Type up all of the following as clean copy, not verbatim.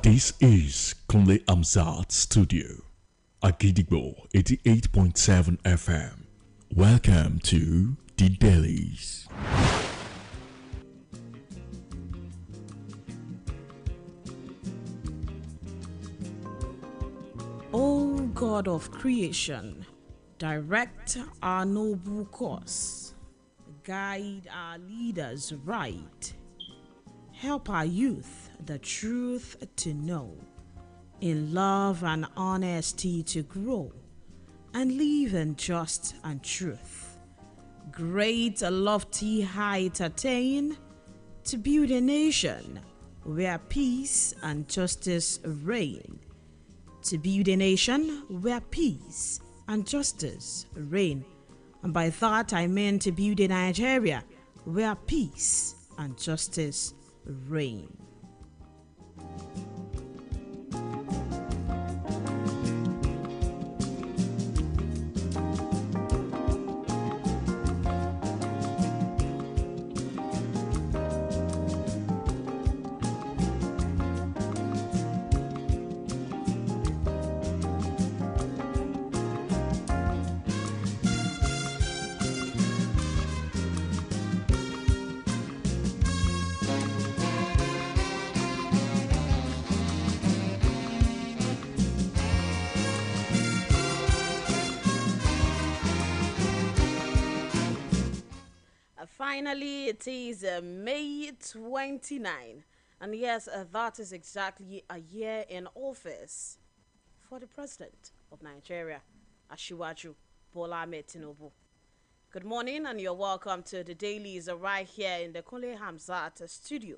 This is Kunle Amzat Studio, Agidigbo 88.7 FM. Welcome to the Dailies. O God of creation, direct our noble course, guide our leaders right, help our youth the truth to know, in love and honesty to grow, and live in just and truth. Great lofty height attain, to build a nation where peace and justice reign. To build a nation where peace and justice reign. And by that I mean to build a Nigeria where peace and justice reign. Finally, it is May 29, and yes, that is exactly a year in office for the President of Nigeria, Asiwaju Bola Ahmed Tinubu. Good morning, and you're welcome to the Dailies right here in the Kunle Hamzat studio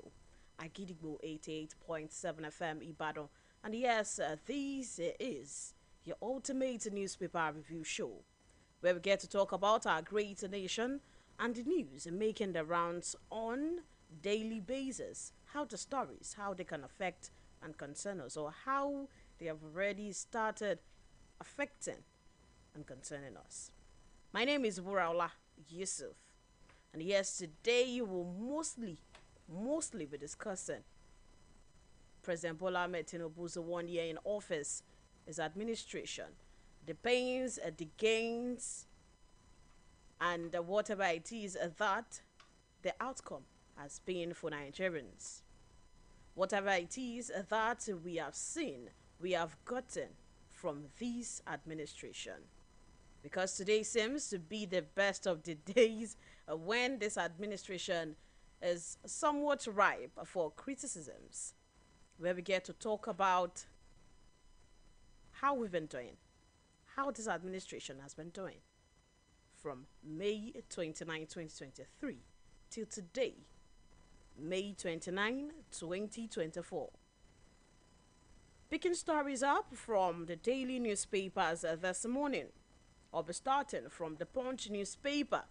at Gidigbo 88.7 FM Ibadan. And yes, this is your ultimate newspaper review show, where we get to talk about our great nation and the news making the rounds on daily basis, how the stories, how they can affect and concern us, or how they have already started affecting and concerning us. My name is Wuraola Yusuff, and yes, today you will mostly be discussing President Bola Ahmed Tinubu's 1 year in office, his administration, the pains, the gains, and whatever it is that the outcome has been for Nigerians. Whatever it is that we have seen, we have gotten from this administration. Because today seems to be the best of the days when this administration is somewhat ripe for criticisms, where we get to talk about how we've been doing, how this administration has been doing from May 29, 2023 till today, May 29, 2024. Picking stories up from the daily newspapers this morning. I'll be starting from the Punch newspaper.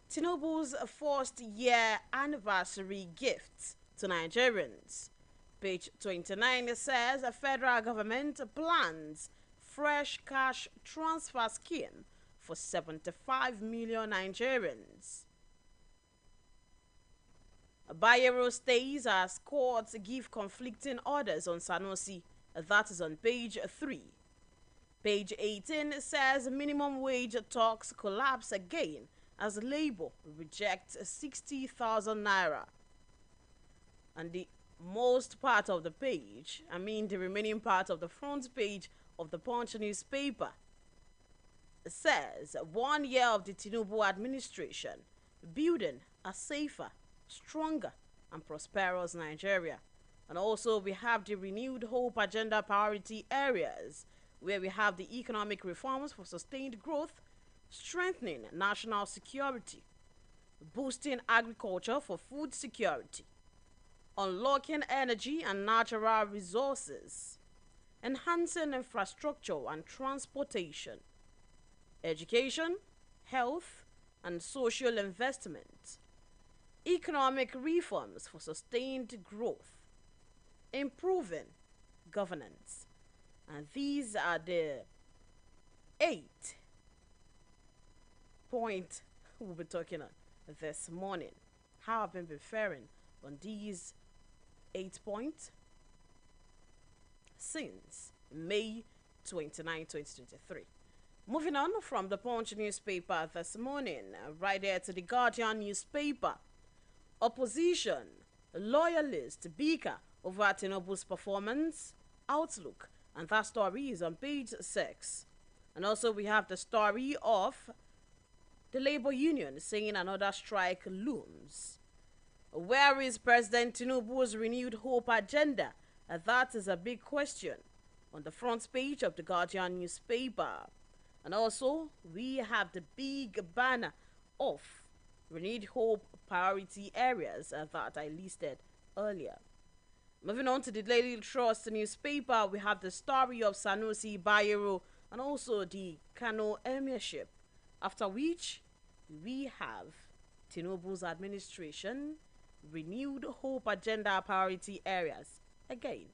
Tinubu's first year anniversary gift to Nigerians. Page 29 says the federal government plans fresh cash transfer scheme for 75 million Nigerians. Bayero stays as courts give conflicting orders on Sanusi. That is on page 3. Page 18 says minimum wage talks collapse again as Labour rejects 60,000 naira. And the most part of the page, the remaining part of the front page of the Punch newspaper says 1 year of the Tinubu administration, building a safer, stronger and prosperous Nigeria. And also we have the renewed hope agenda priority areas, where we have the economic reforms for sustained growth, strengthening national security, boosting agriculture for food security, unlocking energy and natural resources, enhancing infrastructure and transportation, education, health, and social investment, economic reforms for sustained growth, improving governance. And these are the 8 points we'll be talking on this morning. How have I been faring on these 8 points since May 29, 2023. Moving on from the Punch newspaper this morning, right there to the Guardian newspaper. Opposition, loyalist, bicker over Tinubu's performance, outlook, and that story is on page 6. And also we have the story of the labor union saying another strike looms. Where is President Tinubu's renewed hope agenda? That is a big question on the front page of the Guardian newspaper. And also, we have the big banner of renewed hope priority areas that I listed earlier. Moving on to the Daily Trust newspaper, we have the story of Sanusi Bayero and also the Kano Emirship. After which, we have Tinubu's administration, renewed hope agenda priority areas again.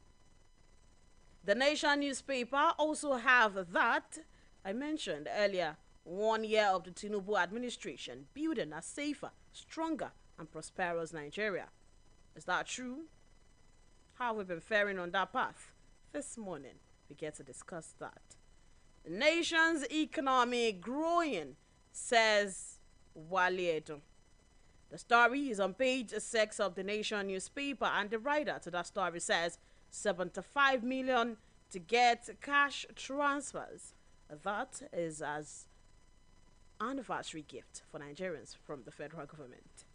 The Nation newspaper also have that I mentioned earlier, 1 year of the Tinubu administration, building a safer, stronger, and prosperous Nigeria. Is that true? How have we been faring on that path? This morning, we get to discuss that. The nation's economy growing, says Wale. The story is on page 6 of the Nation newspaper, and the writer to that story says 75 million to get cash transfers. That is as anniversary gift for Nigerians from the federal government.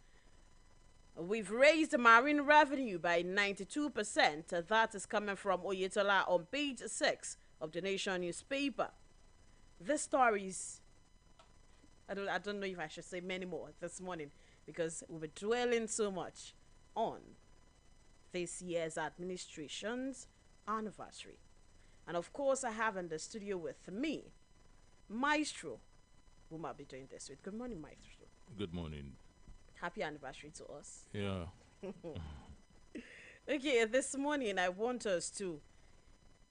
We've raised marine revenue by 92%. That is coming from Oyetola on page 6 of the Nation newspaper. This stories, I don't know if I should say many more this morning because we'll be dwelling so much on this year's administration's anniversary. And of course, I have in the studio with me, Maestro, whom I'll be doing this with. Good morning, Maestro. Good morning. Happy anniversary to us. Yeah. Okay, this morning I want us to,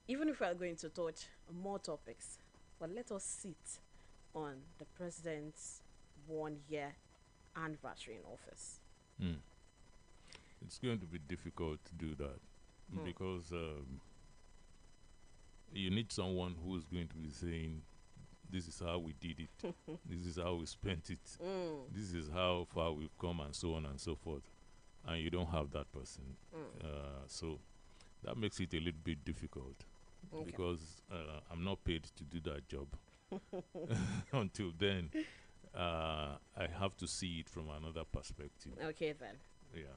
even if we are going to touch more topics, but let us sit on the president's 1 year anniversary in office. It's going to be difficult to do that because you need someone who's going to be saying, this is how we did it, this is how we spent it, this is how far we've come, and so on and so forth. And you don't have that person. So that makes it a little bit difficult because I'm not paid to do that job. Until then, I have to see it from another perspective. Okay, then. Yeah.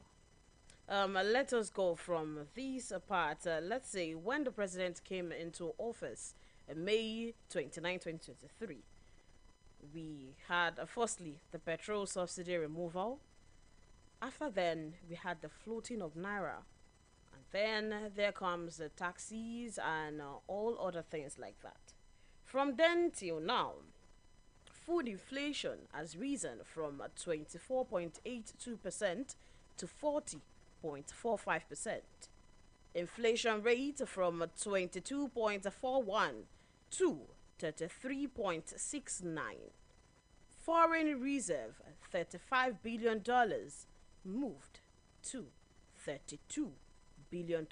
Let us go from this part. Let's say when the president came into office May 29, 2023, we had firstly the petrol subsidy removal. After then, we had the floating of Naira. And then there comes the taxis and all other things like that. From then till now, food inflation has risen from 24.82% to 40.45%. Inflation rate from 22.41 to 33.69. Foreign reserve $35 billion moved to $32 billion.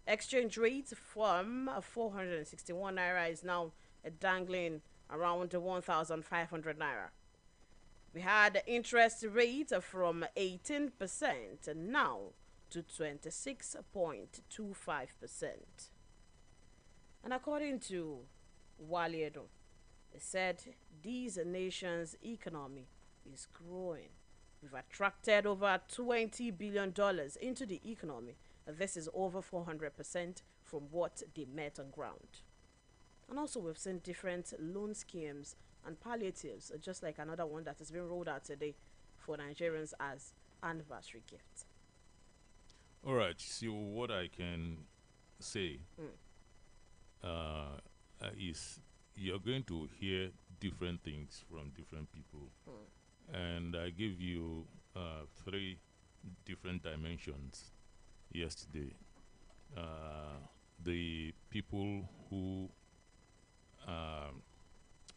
Exchange rate from 461 naira is now dangling around 1,500 naira. We had interest rate from 18% now to 26.25%. And according to Wale, it said these nations' economy is growing. We've attracted over $20 billion into the economy. This is over 400% from what they met on ground. And also we've seen different loan schemes and palliatives, just like another one that has been rolled out today for Nigerians as anniversary gift. All right. So what I can say is you're going to hear different things from different people. And I gave you 3 different dimensions yesterday. The people who are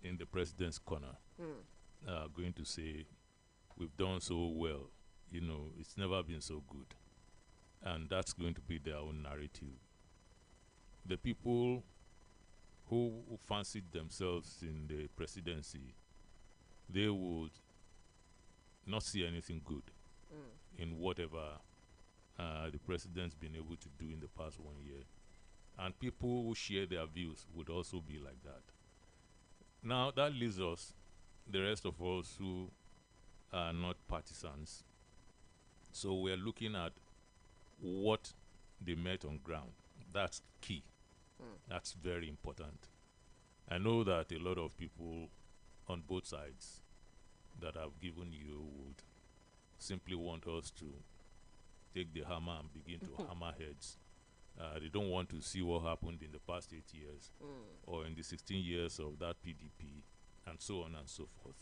in the president's corner are going to say, we've done so well. You know, it's never been so good. and that's going to be their own narrative. The people who fancied themselves in the presidency, they would not see anything good in whatever the president's been able to do in the past 1 year. And people who share their views would also be like that. Now, that leaves us, the rest of us who are not partisans. So we're looking at what they met on ground. That's key. That's very important. I know that a lot of people on both sides that I've given you would simply want us to take the hammer and begin to hammer heads. They don't want to see what happened in the past 8 years or in the 16 years of that PDP and so on and so forth.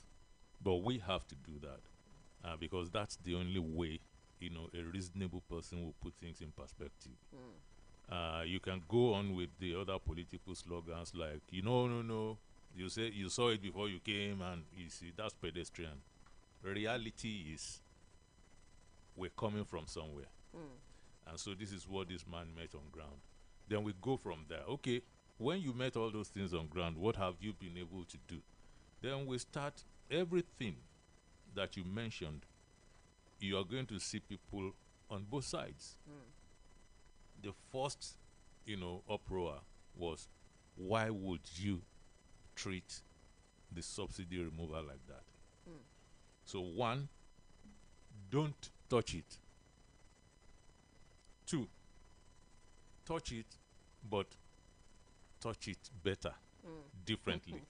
But we have to do that because that's the only way, you know, a reasonable person will put things in perspective. You can go on with the other political slogans like, you know, no, you say you saw it before you came, and you see that's pedestrian. Reality is we're coming from somewhere. And so this is what this man met on ground. Then we go from there. Okay, when you met all those things on ground, what have you been able to do? Then we start everything that you mentioned. You are going to see people on both sides. The first, you know, uproar was, why would you treat the subsidy removal like that? So one, don't touch it. Two, touch it, but touch it better, differently.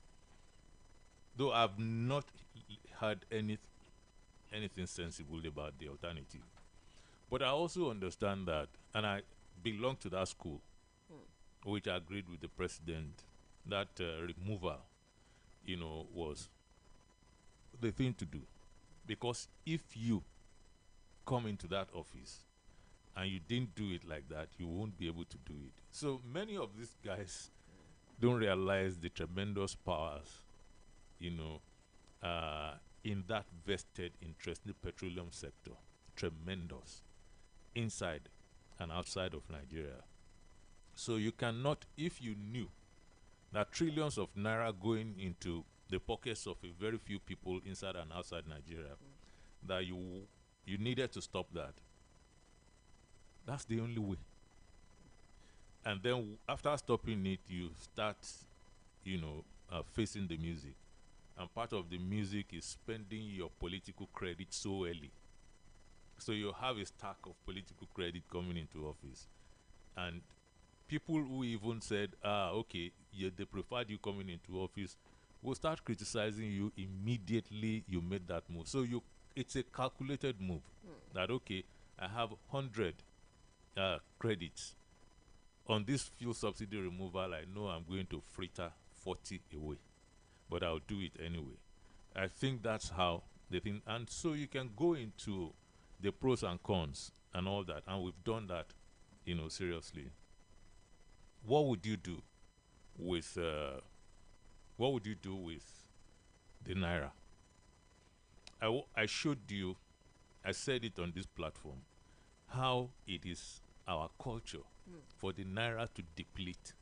Though I've not heard anything sensible about the alternative. But I also understand that, and I belong to that school, which agreed with the president, that removal, you know, was the thing to do. Because if you come into that office and you didn't do it like that, you won't be able to do it. So many of these guys don't realize the tremendous powers, you know, in that vested interest in the petroleum sector. Tremendous. Inside and outside of Nigeria. So you cannot, if you knew that trillions of naira going into the pockets of a very few people inside and outside Nigeria, that you needed to stop that. That's the only way. And then after stopping it, you start, you know, facing the music. And part of the music is spending your political credit so early. So you have a stack of political credit coming into office. And people who even said, okay, they preferred you coming into office, will start criticizing you immediately you made that move. So it's a calculated move. That, okay, I have 100 credits. On this fuel subsidy removal, I know I'm going to fritter 40 away. But I'll do it anyway. I think that's how the thing. And so you can go into the pros and cons and all that. And we've done that, you know, seriously. What would you do with the naira? I showed you, I said it on this platform, how it is our culture for the naira to deplete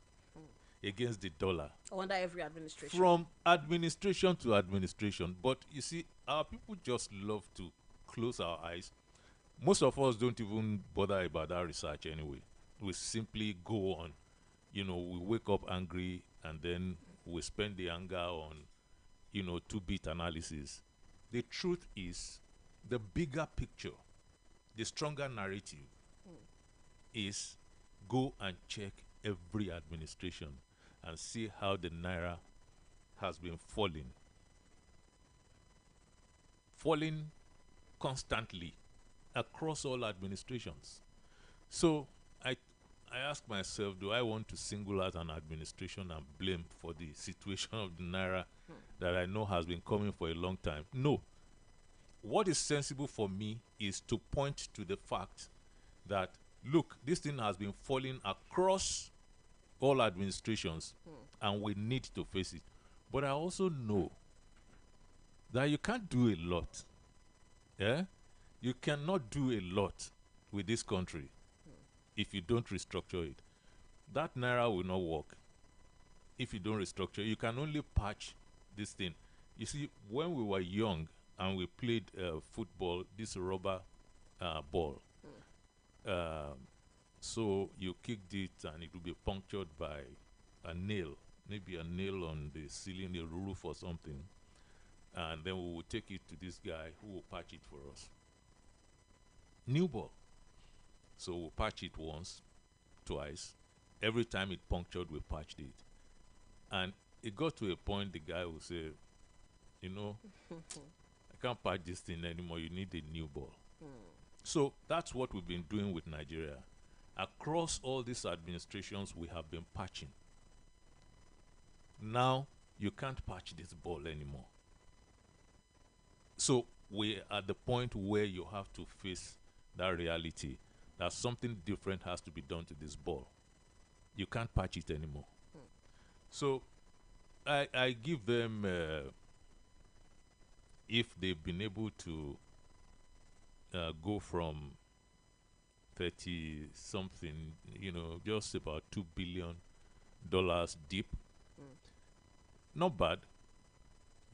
against the dollar. Under every administration. From administration to administration. But you see, our people just love to close our eyes. Most of us don't even bother about that research anyway. We simply go on. You know, we wake up angry and then we spend the anger on, you know, 2-bit analysis. The truth is, the bigger picture, the stronger narrative is go and check every administration and see how the naira has been falling constantly across all administrations. So I ask myself, do I want to single out an administration and blame for the situation of the naira that I know has been coming for a long time? No. What is sensible for me is to point to the fact that, look, this thing has been falling across all administrations and we need to face it. But I also know that you can't do a lot. Yeah? You cannot do a lot with this country if you don't restructure it. That naira will not work if you don't restructure. You can only patch this thing. You see, when we were young and we played football, this rubber ball, so you kicked it and it will be punctured by a nail, maybe a nail on the ceiling, the roof or something, and then we will take it to this guy who will patch it for us. New ball. So we'll patch it once, twice. Every time it punctured, we patched it. And it got to a point the guy will say, you know, I can't patch this thing anymore. You need a new ball. So that's what we've been doing with Nigeria. Across all these administrations, we have been patching. Now, you can't patch this ball anymore. So we're at the point where you have to face that reality that something different has to be done to this ball. You can't patch it anymore. So I give them, if they've been able to go from 30 something, you know, just about $2 billion deep. Not bad,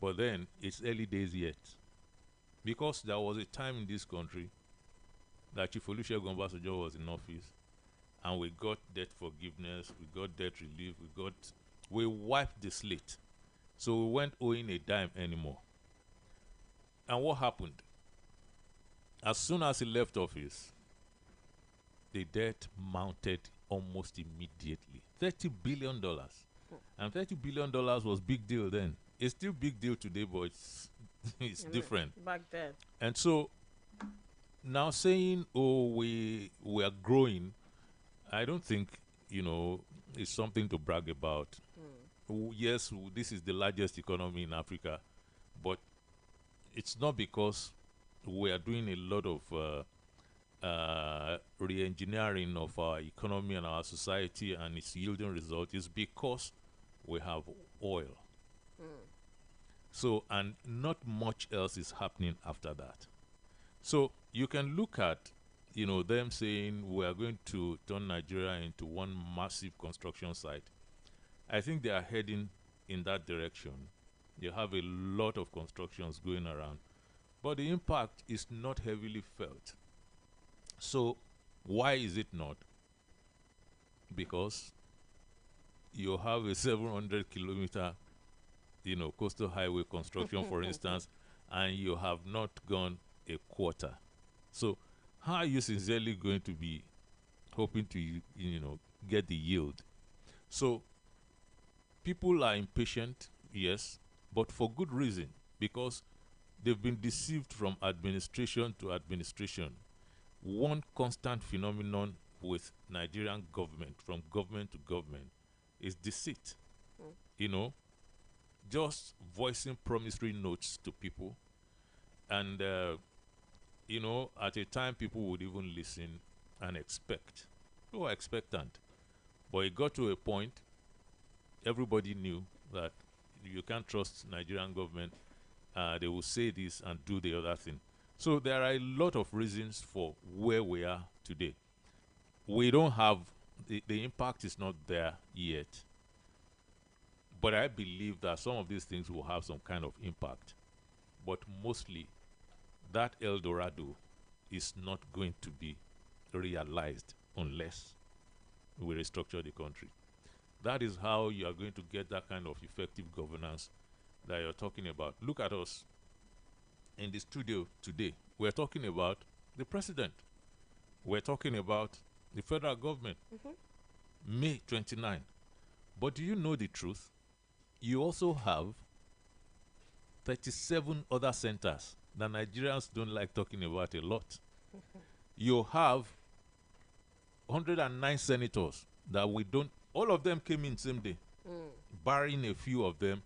but then it's early days yet. Because there was a time in this country that Chief Olusegun Obasanjo was in office, and we got debt forgiveness, we got debt relief, we wiped the slate. So we weren't owing a dime anymore. And what happened? As soon as he left office, the debt mounted almost immediately. $30 billion. And $30 billion was big deal then. It's still big deal today, but it's different. Back then. And so now saying, oh, we are growing, I don't think, you know, it's something to brag about. Yes, this is the largest economy in Africa, but it's not because we are doing a lot of re-engineering of our economy and our society and it's yielding results. It's because we have oil. So, and not much else is happening after that. So you can look at, you know, them saying we are going to turn Nigeria into one massive construction site. I think they are heading in that direction. You have a lot of constructions going around, but the impact is not heavily felt. So why is it not? Because you have a 700-kilometer, you know, coastal highway construction, for instance, and you have not gone a quarter. So how are you sincerely going to be hoping to, you know, get the yield? So people are impatient, yes, but for good reason, because they've been deceived from administration to administration. One constant phenomenon with Nigerian government, from government to government, is deceit. You know, just voicing promissory notes to people. And, you know, at a time people would even listen and expect. They were expectant. But it got to a point, everybody knew that you can't trust Nigerian government. They will say this and do the other thing. So there are a lot of reasons for where we are today. We don't have, the impact is not there yet. But I believe that some of these things will have some kind of impact. But mostly, that El Dorado is not going to be realized unless we restructure the country. That is how you are going to get that kind of effective governance that you're talking about. Look at us in the studio today. We're talking about the president. We're talking about the federal government. May 29. But do you know the truth? You also have 37 other centers that Nigerians don't like talking about a lot. You have 109 senators that we don't, all of them came in same day, barring a few of them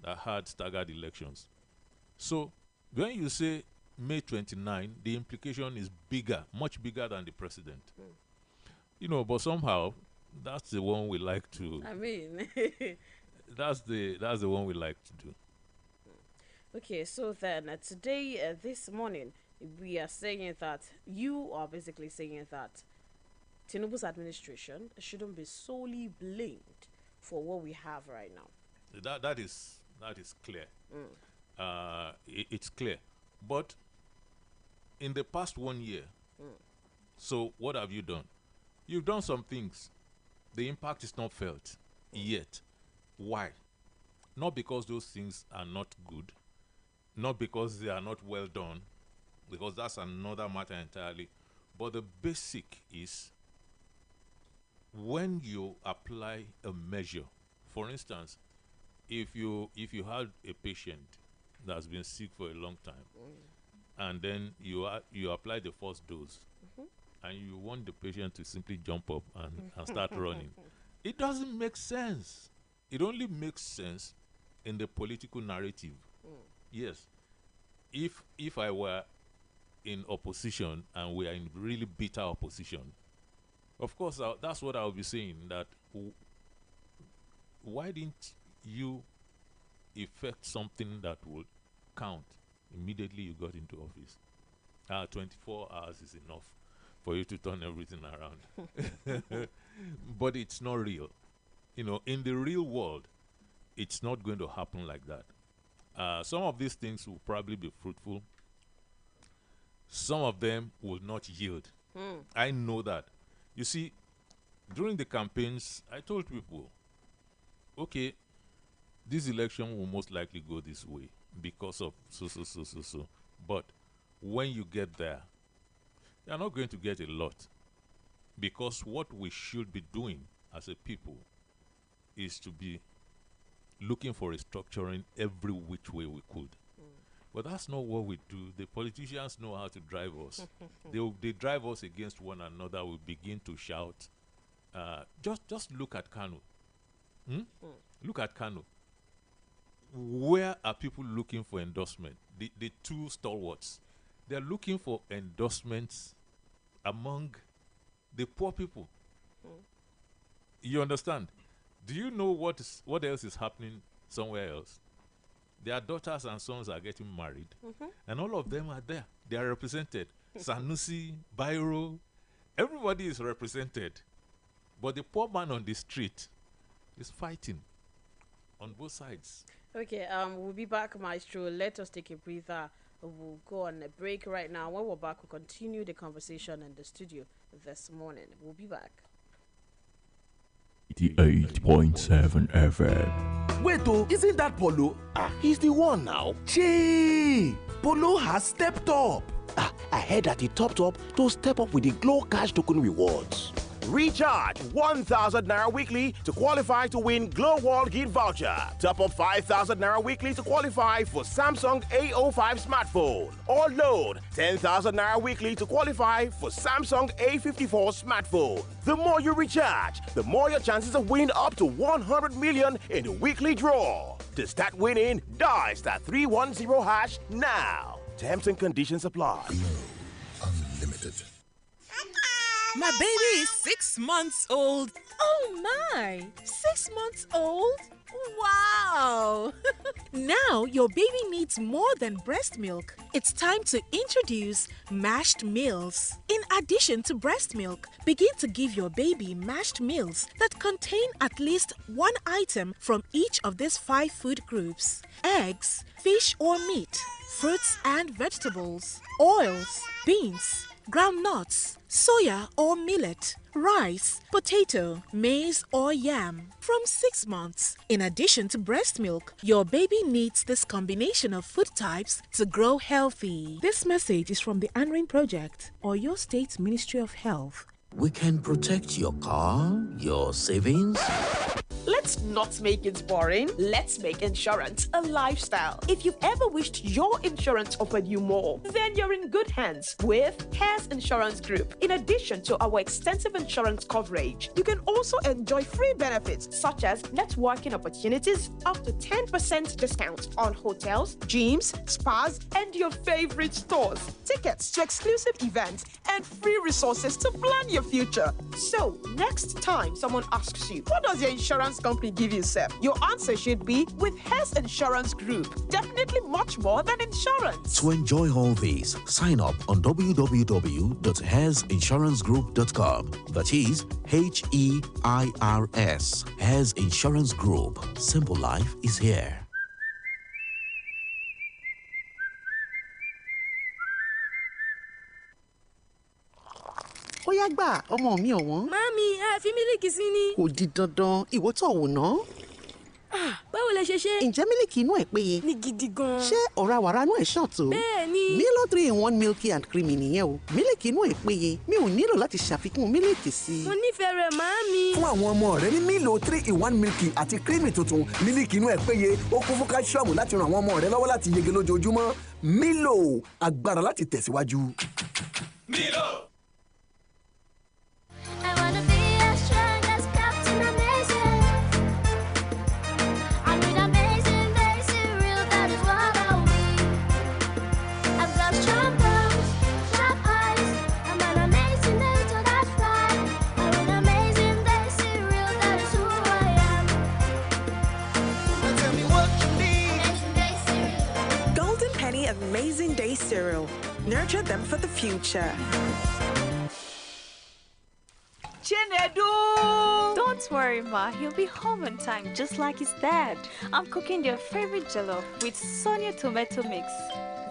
that had staggered elections. So when you say May 29, the implication is bigger, much bigger than the president. You know, but somehow that's the one we like to. I mean, that's the one we like to do. okay, so then this morning, we are saying that you are basically saying that Tinubu's administration shouldn't be solely blamed for what we have right now. That is clear. It's clear. But in the past 1 year, so what have you done? You've done some things. The impact is not felt yet. Why? Not because those things are not good, not because they are not well done, because that's another matter entirely. But the basic is when you apply a measure. For instance, if you had a patient that's been sick for a long time, and then you apply the first dose, and you want the patient to simply jump up and start running, it doesn't make sense. It only makes sense in the political narrative. Yes, if I were in opposition and we are in really bitter opposition, of course that's what I would be saying, that why didn't you effect something that would count immediately you got into office? 24 hours is enough for you to turn everything around. But it's not real. In the real world, it's not going to happen like that. Some of these things will probably be fruitful. Some of them will not yield. I know that. You see, during the campaigns, I told people, okay, this election will most likely go this way because of so. But when you get there, you're not going to get a lot, because what we should be doing as a people is to be looking for restructuring every which way we could. But that's not what we do. The politicians know how to drive us. They drive us against one another. We begin to shout. Just look at Kano. Look at Kano. Where are people looking for endorsement? The two stalwarts. They're looking for endorsements among the poor people. You understand? Do you know what else is happening somewhere else? Their daughters and sons are getting married, and all of them are there. They are represented. Sanusi, Bairo, everybody is represented. But the poor man on the street is fighting on both sides. Okay, we'll be back, Maestro. Let us take a breather. We'll go on a break right now. When we're back, we'll continue the conversation in the studio this morning. We'll be back. 88.7 FM. Wait, oh, isn't that Polo? He's the one now. Chee! Polo has stepped up. I heard that he topped up to step up with the Glow Cash Token rewards. Recharge 1,000 Naira weekly to qualify to win Glow Wall gift voucher. Top up 5,000 Naira weekly to qualify for Samsung A05 smartphone. Or load 10,000 Naira weekly to qualify for Samsung A54 smartphone. The more you recharge, the more your chances of winning up to 100 million in the weekly draw. To start winning, dial *310# now. Terms and conditions apply. Glow Unlimited. My baby is 6 months old. Oh my! 6 months old? Wow! Now your baby needs more than breast milk. It's time to introduce mashed meals. In addition to breast milk, begin to give your baby mashed meals that contain at least one item from each of these 5 food groups: eggs, fish or meat, fruits and vegetables, oils, beans, groundnuts, soya or millet, rice, potato, maize or yam from 6 months. In addition to breast milk, your baby needs this combination of food types to grow healthy. This message is from the ANRIN Project or your state's Ministry of Health. We can protect your car, your savings. Let's not make it boring. Let's make insurance a lifestyle. If you've ever wished your insurance offered you more, then you're in good hands with Hares Insurance Group. In addition to our extensive insurance coverage, you can also enjoy free benefits such as networking opportunities, up to 10% discount on hotels, gyms, spas, and your favorite stores, tickets to exclusive events, and free resources to plan your future. So, next time someone asks you, what does your insurance company give you, sir? Your answer should be with Hess Insurance Group. Definitely much more than insurance. To enjoy all these, sign up on www.hairsinsurancegroup.com. That is HEIRS. Hairs Insurance Group. Simple life is here. Ó yá gbà ọmọ mi ọ̀wọ́n. Mami, ẹ fi mílìkì sí ni. Kò di dandan ìwọ tó wò ná. Báwo lẹ ṣe ṣe? Ǹjẹ́ mílìkì inú ẹ̀ péye? Ní gidi gan. Ṣé ọ̀rá wàrà inú ẹ̀ ṣàn tó? Bẹ́ẹ̀ni. Milo 3-in-1 milky and creamy nìyẹn o. Mílìkì inú ẹ̀ péye. Mi ò nílò láti ṣàfikún mílìkì sí i. Mo nífẹ̀ẹ́ rẹ̀ màámi. Fún àwọn ọmọ rẹ ní Milo 3-in-1 milky àti creamy tuntun, mílìkì inú ẹ̀ péye, ó kún fún káṣíọ̀mù láti ran àwọn ọmọ rẹ lọ́wọ́ láti yege lójoojúmọ́. Milo, agbára láti tẹ̀síwájú. Milo. Amazing Day cereal. Nurture them for the future. Chinedu! Don't worry, Ma. He'll be home on time, just like his dad. I'm cooking their favorite jollof with Sonia tomato mix.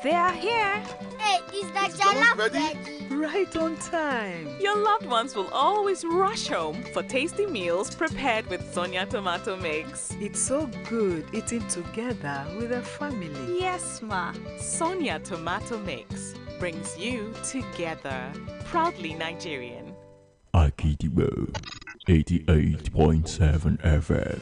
They are here. Hey, is that jollof ready? Right on time. Your loved ones will always rush home for tasty meals prepared with Sonia tomato mix. It's so good eating together with a family. Yes, Ma. Sonia tomato mix brings you together. Proudly Nigerian. Akidibo 88.7 FM.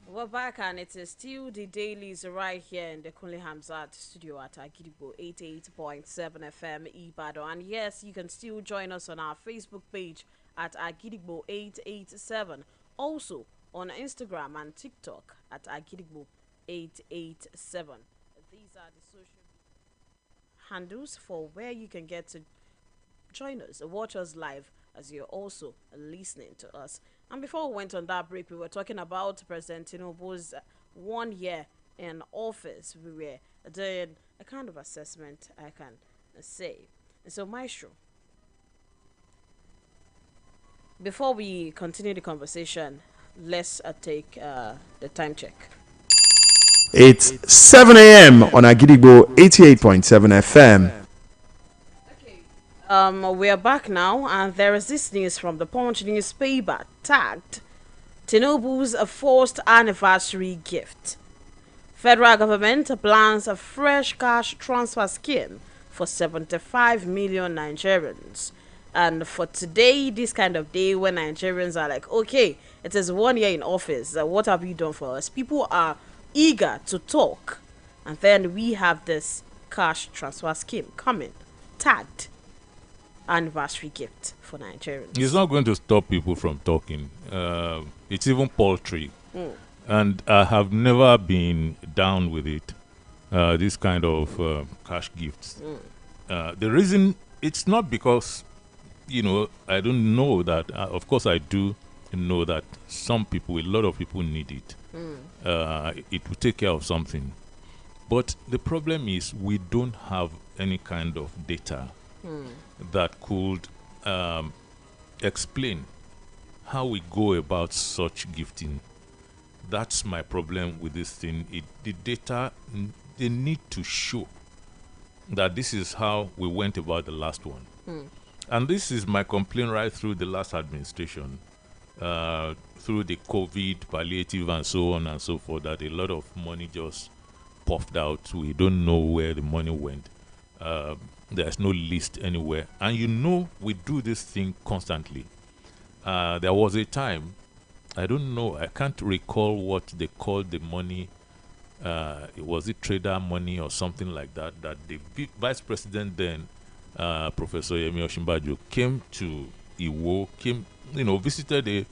We're back and it is still the dailies right here in the Kunle Hamzat studio at Agidigbo 88.7 FM Ibadan. And yes, you can still join us on our Facebook page at Agidigbo 887. Also on Instagram and TikTok at Agidigbo 887. These are the social handles for where you can get to join us, watch us live as you're also listening to us. And before we went on that break, we were talking about President Tinubu's 1 year in office. We were doing a kind of assessment, I can say. And so, Maestro, before we continue the conversation, let's take the time check. It's 7 a.m. on Agidigbo 88.7 FM. We are back now, and there is this news from the Punch newspaper tagged Tinubu's forced anniversary gift. Federal government plans a fresh cash transfer scheme for 75 million Nigerians. And for today, this kind of day when Nigerians are like, okay, it is 1 year in office, what have you done for us? People are eager to talk. And then we have this cash transfer scheme coming, tagged anniversary gift for Nigerians. It's not going to stop people from talking. It's even paltry. And I have never been down with it, this kind of cash gifts. The reason, it's not because, I don't know that. Of course, I do know that some people, a lot of people need it. It will take care of something. But the problem is we don't have any kind of data that could explain how we go about such gifting. That's my problem with this thing. The data, they need to show that this is how we went about the last one. And this is my complaint right through the last administration, through the COVID, palliative, and so on and so forth, that a lot of money just puffed out. We don't know where the money went. There's no list anywhere. And we do this thing constantly. There was a time, I don't know, I can't recall what they called the money was it trader money or something like that, that the vice president then, Professor Yemi Osinbajo, came to Iwo, visited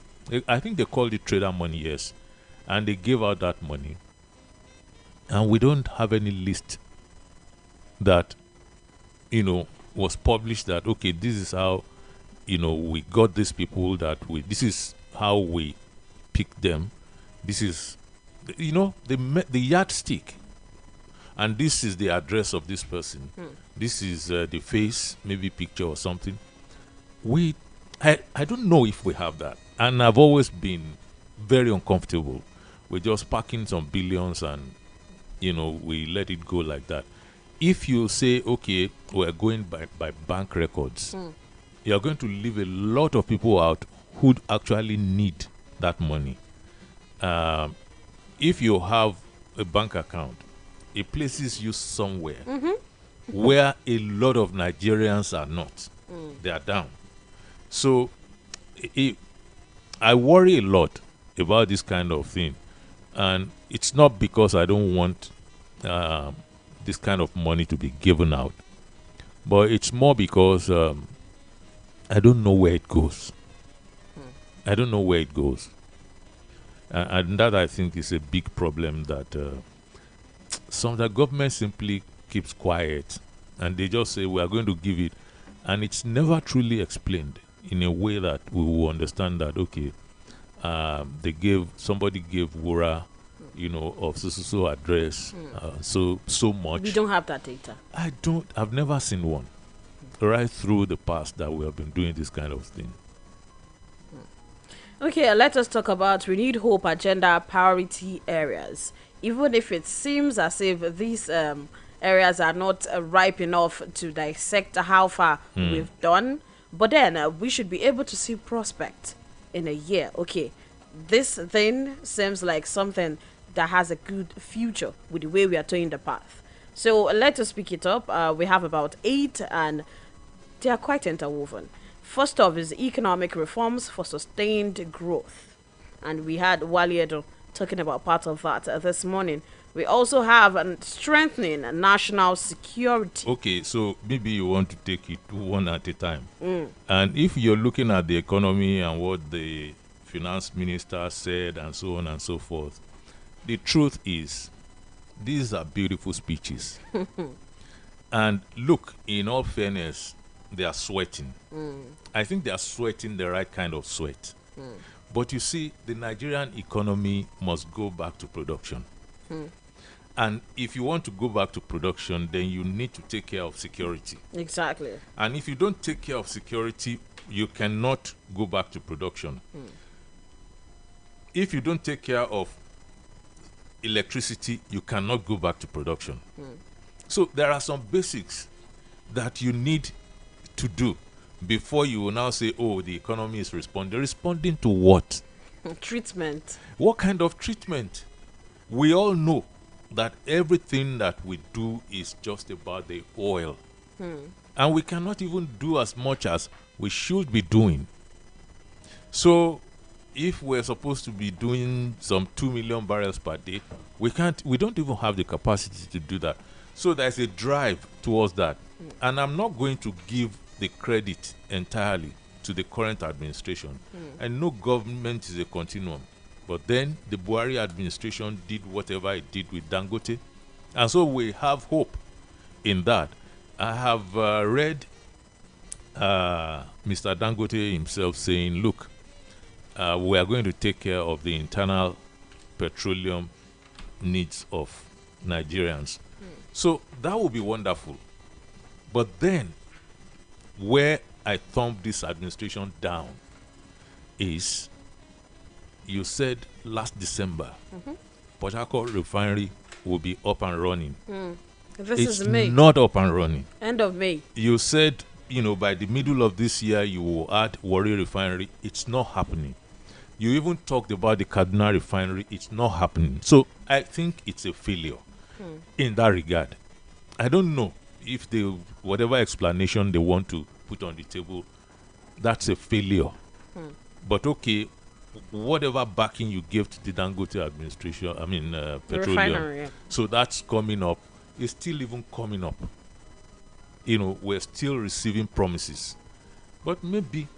I think they called it trader money, yes, and they gave out that money. And we don't have any list that, was published that, okay, this is how, we got these people, this is how we picked them. This is, the yardstick. And this is the address of this person. This is the face, maybe picture or something. I don't know if we have that. And I've always been very uncomfortable with just packing some billions and, we let it go like that. If you say, okay, we're going by bank records, you're going to leave a lot of people out who actually need that money. If you have a bank account, it places you somewhere where a lot of Nigerians are not. They are down. So I worry a lot about this kind of thing. And it's not because I don't want this kind of money to be given out, but it's more because I don't know where it goes. I don't know where it goes. And that, I think, is a big problem that some of the government simply keeps quiet and they just say we are going to give it, and it's never truly explained in a way that we will understand that, okay, somebody gave Wura, of so address, so much. We don't have that data. I've never seen one right through the past that we have been doing this kind of thing. Okay, let us talk about renewed hope agenda priority areas. Even if it seems as if these areas are not ripe enough to dissect how far we've done, but then we should be able to see prospect in a year. Okay, this thing seems like something that has a good future with the way we are taking the path. So let us pick it up. We have about 8 and they are quite interwoven. First off is economic reforms for sustained growth. And we had Wale talking about part of that this morning. We also have strengthening national security. Okay, so maybe you want to take it one at a time. And if you're looking at the economy and what the finance minister said and so on and so forth, the truth is, these are beautiful speeches. And look, in all fairness, they are sweating. I think they are sweating the right kind of sweat. But you see, the Nigerian economy must go back to production. And if you want to go back to production, then you need to take care of security. Exactly. And if you don't take care of security, you cannot go back to production. If you don't take care of electricity, you cannot go back to production. So there are some basics that you need to do before you will now say, oh, the economy is responding. Responding to what? Treatment. What kind of treatment? We all know that everything that we do is just about the oil. And we cannot even do as much as we should be doing. So if we're supposed to be doing some 2 million barrels per day, we don't even have the capacity to do that. So there's a drive towards that. And I'm not going to give the credit entirely to the current administration. And no government is a continuum. But then the Buhari administration did whatever it did with Dangote. And so we have hope in that. I have read Mr. Dangote himself saying, look, we are going to take care of the internal petroleum needs of Nigerians. So that would be wonderful. But then, where I thumb this administration down is, you said last December, Port Harcourt refinery will be up and running. This is May. Not up and running. End of May. You said, by the middle of this year, you will add Warri refinery. It's not happening. You even talked about the Kaduna refinery. It's not happening. So I think it's a failure in that regard. I don't know if whatever explanation they want to put on the table, that's a failure. But okay, whatever backing you give to the Dangote administration, petroleum. Refinery, yeah. So that's coming up. It's still even coming up. We're still receiving promises. But maybe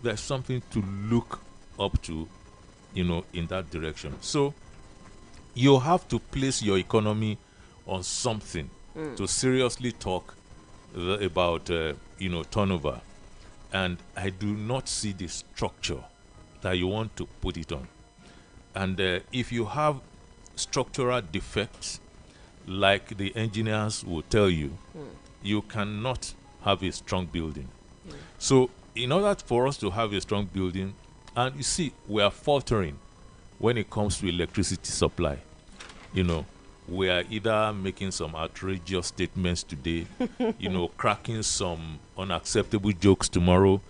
there's something to look up to, in that direction. So you have to place your economy on something to seriously talk about, turnover. And I do not see the structure that you want to put it on. And if you have structural defects, like the engineers will tell you, you cannot have a strong building. So in order for us to have a strong building, and you see, we are faltering when it comes to electricity supply. We are either making some outrageous statements today, cracking some unacceptable jokes tomorrow.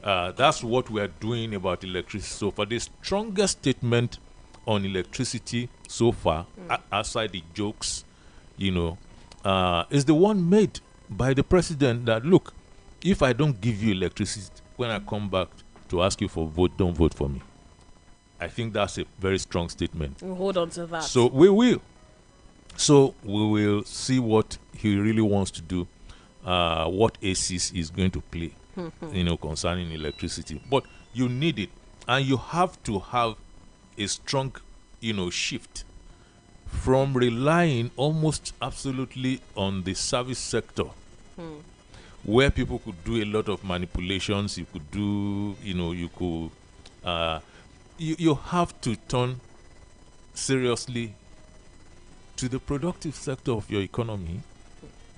That's what we are doing about electricity. So for the strongest statement on electricity so far, outside the jokes, is the one made by the president that, look, if I don't give you electricity, when I come back to ask you for vote, don't vote for me. I think that's a very strong statement. We'll hold on to that. So we will. So we will see what he really wants to do, what ACs is going to play, concerning electricity. But you need it, and you have to have a strong, shift from relying almost absolutely on the service sector, where people could do a lot of manipulations. You could do, you have to turn seriously to the productive sector of your economy,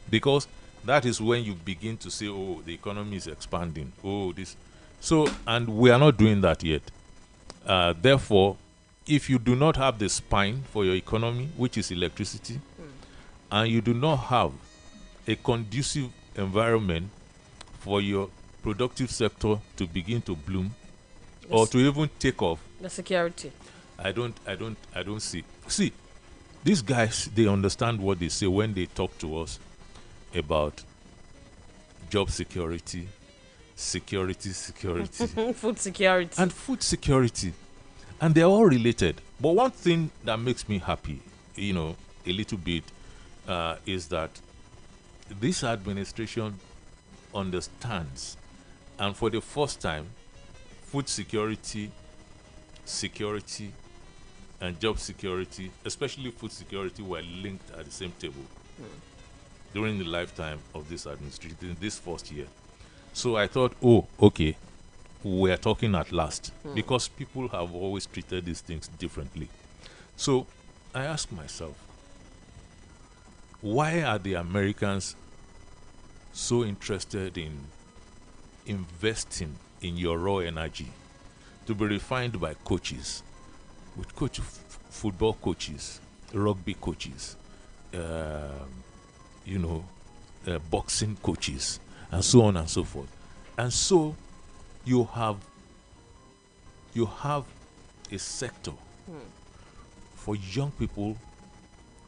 because that is when you begin to say, oh, the economy is expanding. Oh, this. So, and we are not doing that yet. Therefore, if you do not have the spine for your economy, which is electricity, and you do not have a conducive environment for your productive sector to begin to bloom, or to even take off, the security, I don't see. See, these guys, they understand what they say when they talk to us about job security, food security, and food security. And they're all related. But one thing that makes me happy, a little bit, is that this administration understands, and for the first time, food security, and job security, especially food security, were linked at the same table during the lifetime of this administration, in this first year. So I thought, oh, okay, we are talking at last, because people have always treated these things differently. So I ask myself, why are the Americans so interested in investing in your raw energy to be refined by coaches, with football coaches, rugby coaches, boxing coaches, and so on and so forth? And so you have a sector for young people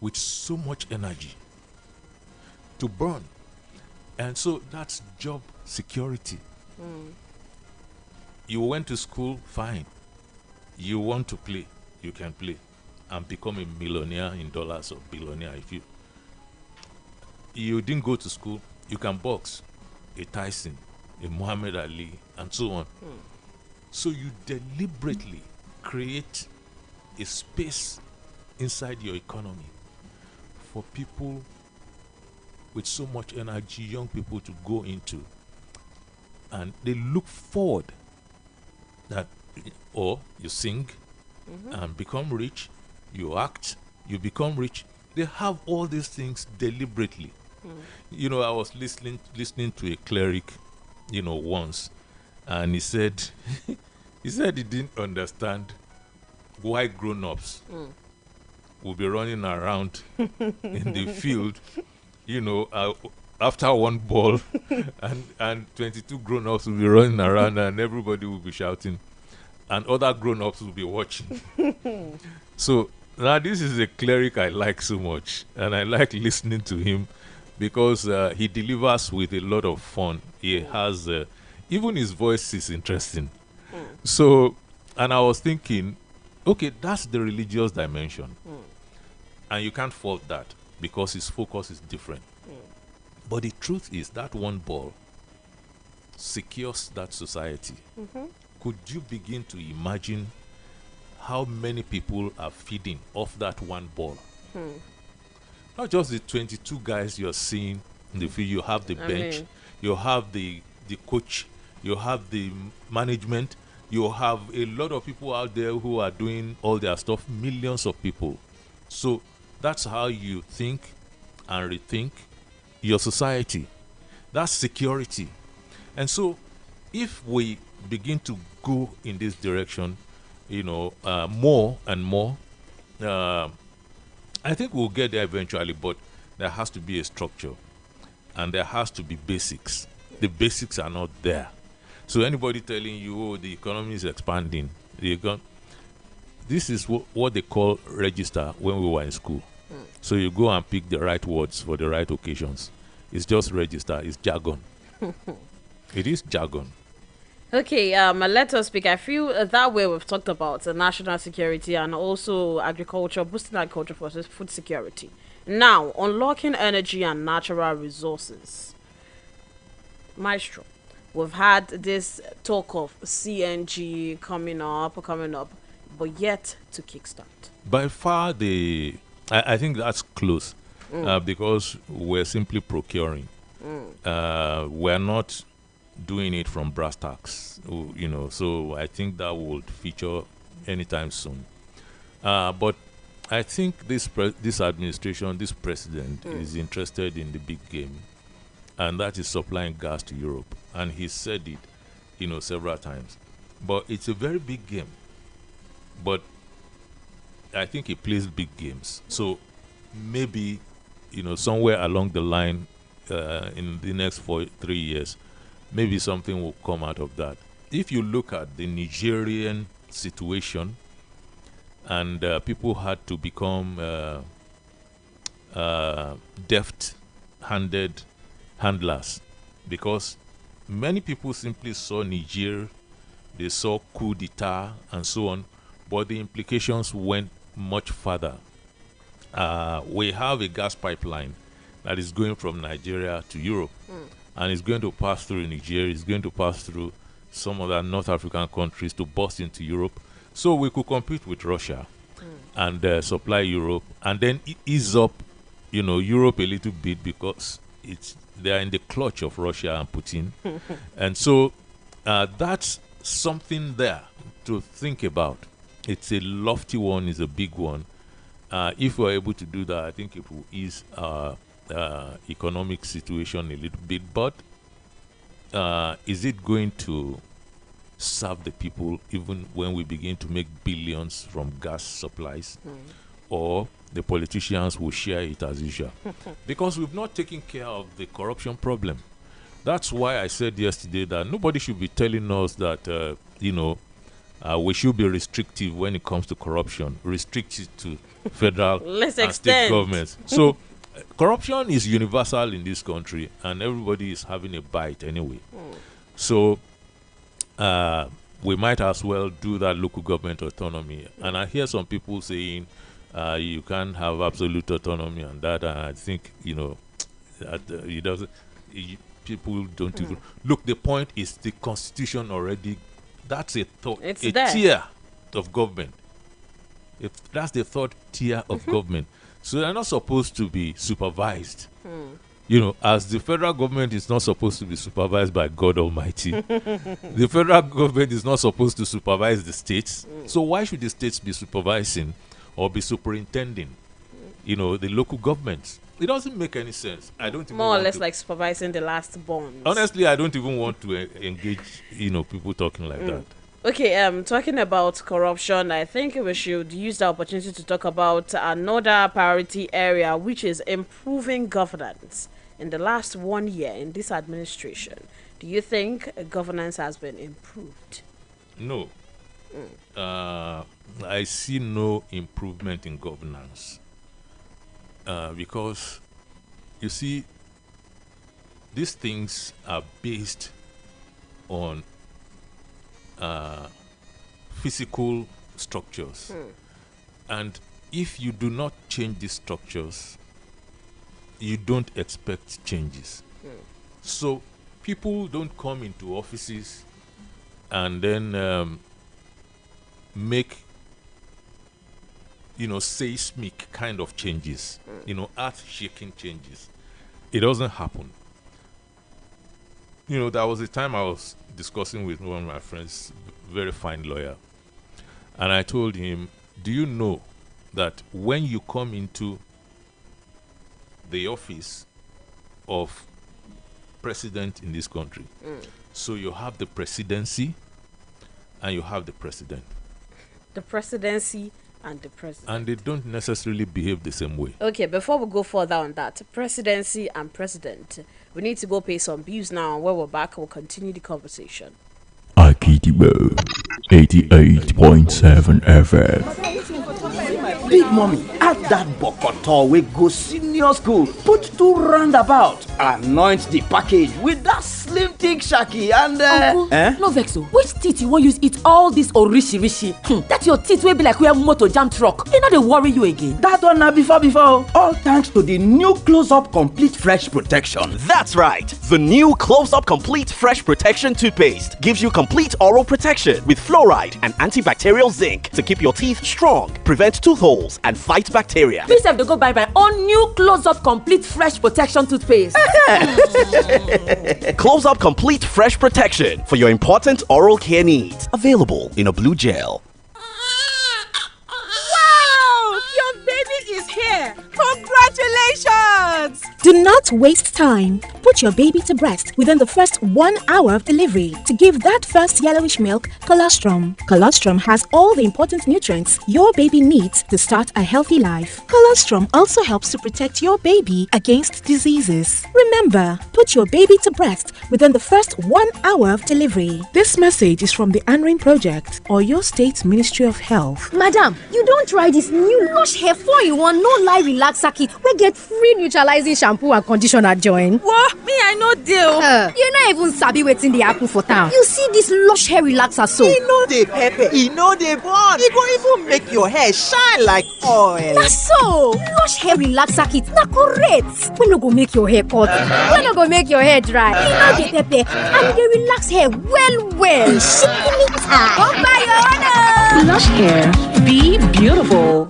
with so much energy to burn. And so that's job security. You went to school, fine. You want to play, you can play and become a millionaire in dollars, or billionaire. If you didn't go to school, you can box, a Tyson, a Muhammad Ali, and so on. So you deliberately create a space inside your economy for people with so much energy, young people, to go into, and they look forward that, or you sing and become rich, you act, you become rich. They have all these things deliberately. I was listening to a cleric, once, and he said he didn't understand why grown-ups will be running around in the field, after one ball, and 22 grown-ups will be running around, and everybody will be shouting, and other grown-ups will be watching. So now this is a cleric I like so much, and I like listening to him, because he delivers with a lot of fun. He has even his voice is interesting. So And I was thinking, okay, that's the religious dimension. And you can't fault that because his focus is different. But the truth is that one ball secures that society. Could you begin to imagine how many people are feeding off that one ball? Not just the 22 guys you're seeing in the field. You have the bench, you have the coach, you have the management, you have a lot of people out there who are doing all their stuff, millions of people. So that's how you think and rethink your society. That's security. And so if we begin to go in this direction, more and more, I think we'll get there eventually, but there has to be a structure and there has to be basics. The basics are not there. So anybody telling you, oh, the economy is expanding, this is what they call register when we were in school. So you go and pick the right words for the right occasions. It's just register. It's jargon. It is jargon. Okay, let us speak. I feel that way we've talked about national security and also agriculture, boosting agriculture for food security. Now, unlocking energy and natural resources. Maestro, we've had this talk of CNG coming up, but yet to kickstart. By far, I think that's close because we're simply procuring. We're not doing it from brass tacks, so I think that would feature anytime soon. But I think this administration, this president is interested in the big game, and that is supplying gas to Europe. And he said it, several times. But it's a very big game. But I think he plays big games. So maybe, somewhere along the line in the next 3 years, maybe something will come out of that. If you look at the Nigerian situation, and people had to become deft-handed handlers, because many people simply saw Niger, they saw coup d'etat and so on, but the implications went much further. We have a gas pipeline that is going from Nigeria to Europe, and it's going to pass through Nigeria, it's going to pass through some other North African countries to burst into Europe. So we could compete with Russia and supply Europe, and then ease up, Europe a little bit, because they are in the clutch of Russia and Putin. And so that's something there to think about. It's a lofty one, it's a big one. If we're able to do that, I think it will ease our economic situation a little bit. But is it going to serve the people even when we begin to make billions from gas supplies? Or the politicians will share it as usual? Because we've not taken care of the corruption problem. That's why I said yesterday that nobody should be telling us that, we should be restrictive when it comes to corruption, restricted to federal and state governments. So corruption is universal in this country, and everybody is having a bite anyway. So we might as well do that local government autonomy. And I hear some people saying you can't have absolute autonomy and that. And I think, that it doesn't. People don't even look. The point is the Constitution already. That's a tier of government. That's the third tier of government. So they're not supposed to be supervised. As the federal government is not supposed to be supervised by God Almighty. The federal government is not supposed to supervise the states. So why should the states be supervising or be superintending, the local governments? It doesn't make any sense. I don't even more or less like supervising the last bonds. Honestly, I don't even want to engage, people talking like that. Okay, talking about corruption, I think we should use the opportunity to talk about another priority area, which is improving governance. In the last 1 year in this administration, do you think governance has been improved? No. I see no improvement in governance. Because, you see, these things are based on physical structures. And if you do not change these structures, you don't expect changes. So people don't come into offices and then make, seismic kind of changes, earth-shaking changes. It doesn't happen. There was a time I was discussing with one of my friends, very fine lawyer, and I told him, do you know that when you come into the office of president in this country, so you have the presidency and you have the president. The presidency and the president. And they don't necessarily behave the same way. Okay, before we go further on that, presidency and president, we need to go pay some bills now. When we're back, we'll continue the conversation. Akidibo 88.7 FM. Big mommy, add that bokoto we go senior school. Put 2 roundabout. Anoint the package with that slim thick shaki and Uncle, no vex o. Which teeth you wan use eat all this orishi? That your teeth will be like where motor jam truck. E no dey worry you again. That one na before. All thanks to the new Close-Up Complete Fresh Protection. That's right. The new Close-Up Complete Fresh Protection toothpaste gives you complete oral protection with fluoride and antibacterial zinc to keep your teeth strong, prevent tooth holes, and fight bacteria. Please have to go buy my own new Close-Up Complete Fresh Protection toothpaste. Close-Up Complete Fresh Protection for your important oral care needs. Available in a blue gel. Wow! Your baby is here! Congratulations! Do not waste time. Put your baby to breast within the first 1 hour of delivery to give that first yellowish milk colostrum. Colostrum has all the important nutrients your baby needs to start a healthy life. Colostrum also helps to protect your baby against diseases. Remember, put your baby to breast within the first 1 hour of delivery. This message is from the ANRIN Project or your State Ministry of Health. Madam, you don't try this new Lush Hair 4-in-1 no lie relaxer kit. We get free neutralizing shampoo and conditioner join. What? Me, I know deal. You not even sabi wetin dey happen for town. You see this Lush Hair relaxer so. E no dey pepper, e no dey burn. E go even make your hair shine like oil. Na so, Lush Hair relaxer kit na correct. We no go make your hair cut. We no go make your hair dry. E no dey pepper and e dey relax hair well. Shikini time. Come buy your own. Lush Hair, be beautiful.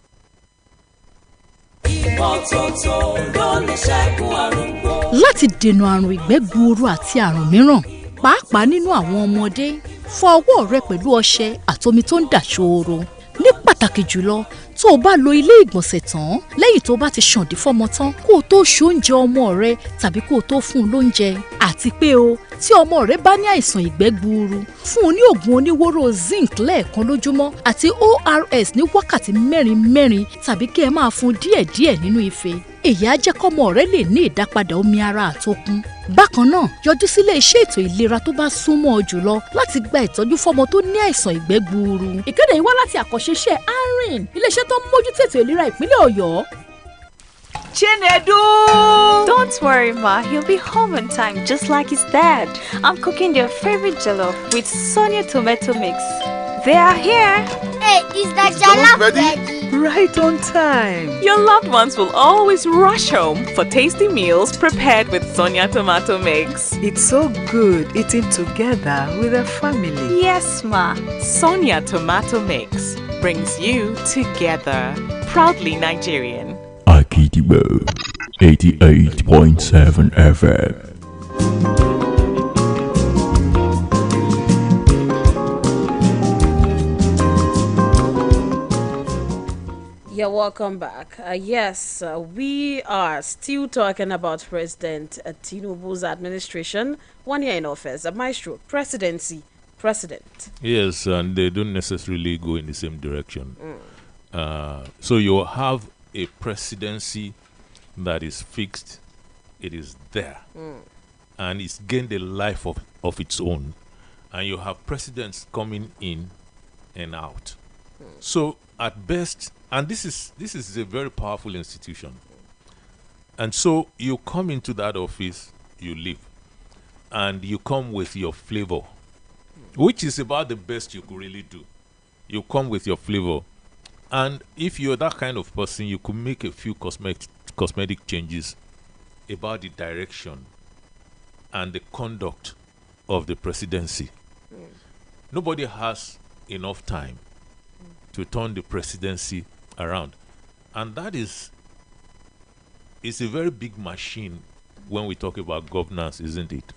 Láti dènà àrùn ìgbẹ́ gbuuru àti àrùn mìíràn pàápàá nínú àwọn ọmọdé, fọ ọwọ́ rẹ pẹ̀lú ọṣẹ àtomi tó ń dà ṣooro. Ní pàtàkì jùlọ tó o bá lo ilé ìgbọ̀nsẹ̀ tán lẹ́yìn tó bá ti ṣàǹdí fọ́mọ tán kó o tó ṣoúnjẹ ọmọ rẹ tàbí kó o tó fún un lóúnjẹ. Àti pé o tí ọmọ rẹ bá ní àìsàn ìgbẹ́ gbuuru fún un ní oògùn oníwóró zinc lẹ́ẹ̀kan lójúmọ́ àti ORS ní wákàtí mẹ́rin tàbí kí ẹ máa fún díẹ̀díẹ̀ nínú ife. Èyí á jẹ́ kọ́mọ rẹ lè ní ìdápadà omi ara àtokun. Bákan náà, yọjú sílé iṣẹ́ ètò ìlera tó bá súnmọ́ ọ jùlọ láti gba ìtọ́jú fọ́mọ tó ní àìsàn ìgbẹ́ gbuuru. Ìkéde yìí wá láti àkànṣeṣẹ́ ANRIN, iléeṣẹ́ tó ń mójútó ètò ìlera ìpínlẹ̀ Ọ̀yọ́. Chinedu! Don't worry, Ma. He'll be home on time, just like his dad. I'm cooking their favorite jollof with Sonia tomato mix. They are here. Hey, is that jollof ready? Right on time. Your loved ones will always rush home for tasty meals prepared with Sonia tomato mix. It's so good eating together with a family. Yes, Ma. Sonia tomato mix brings you together. Proudly Nigerian. Akidibo 88.7 FM. You're welcome back. Yes, we are still talking about President Tinubu's administration, 1 year in office, a maestro, presidency, president. Yes, and they don't necessarily go in the same direction. So you have a presidency that is fixed, it is there, and it's gained a life of its own. And you have presidents coming in and out. So at best, and this is a very powerful institution. And so you come into that office, you leave, and you come with your flavor, which is about the best you could really do. You come with your flavor. And if you're that kind of person, you could make a few cosmetic changes about the direction and the conduct of the presidency. Nobody has enough time to turn the presidency around. And that is a very big machine when we talk about governance, isn't it?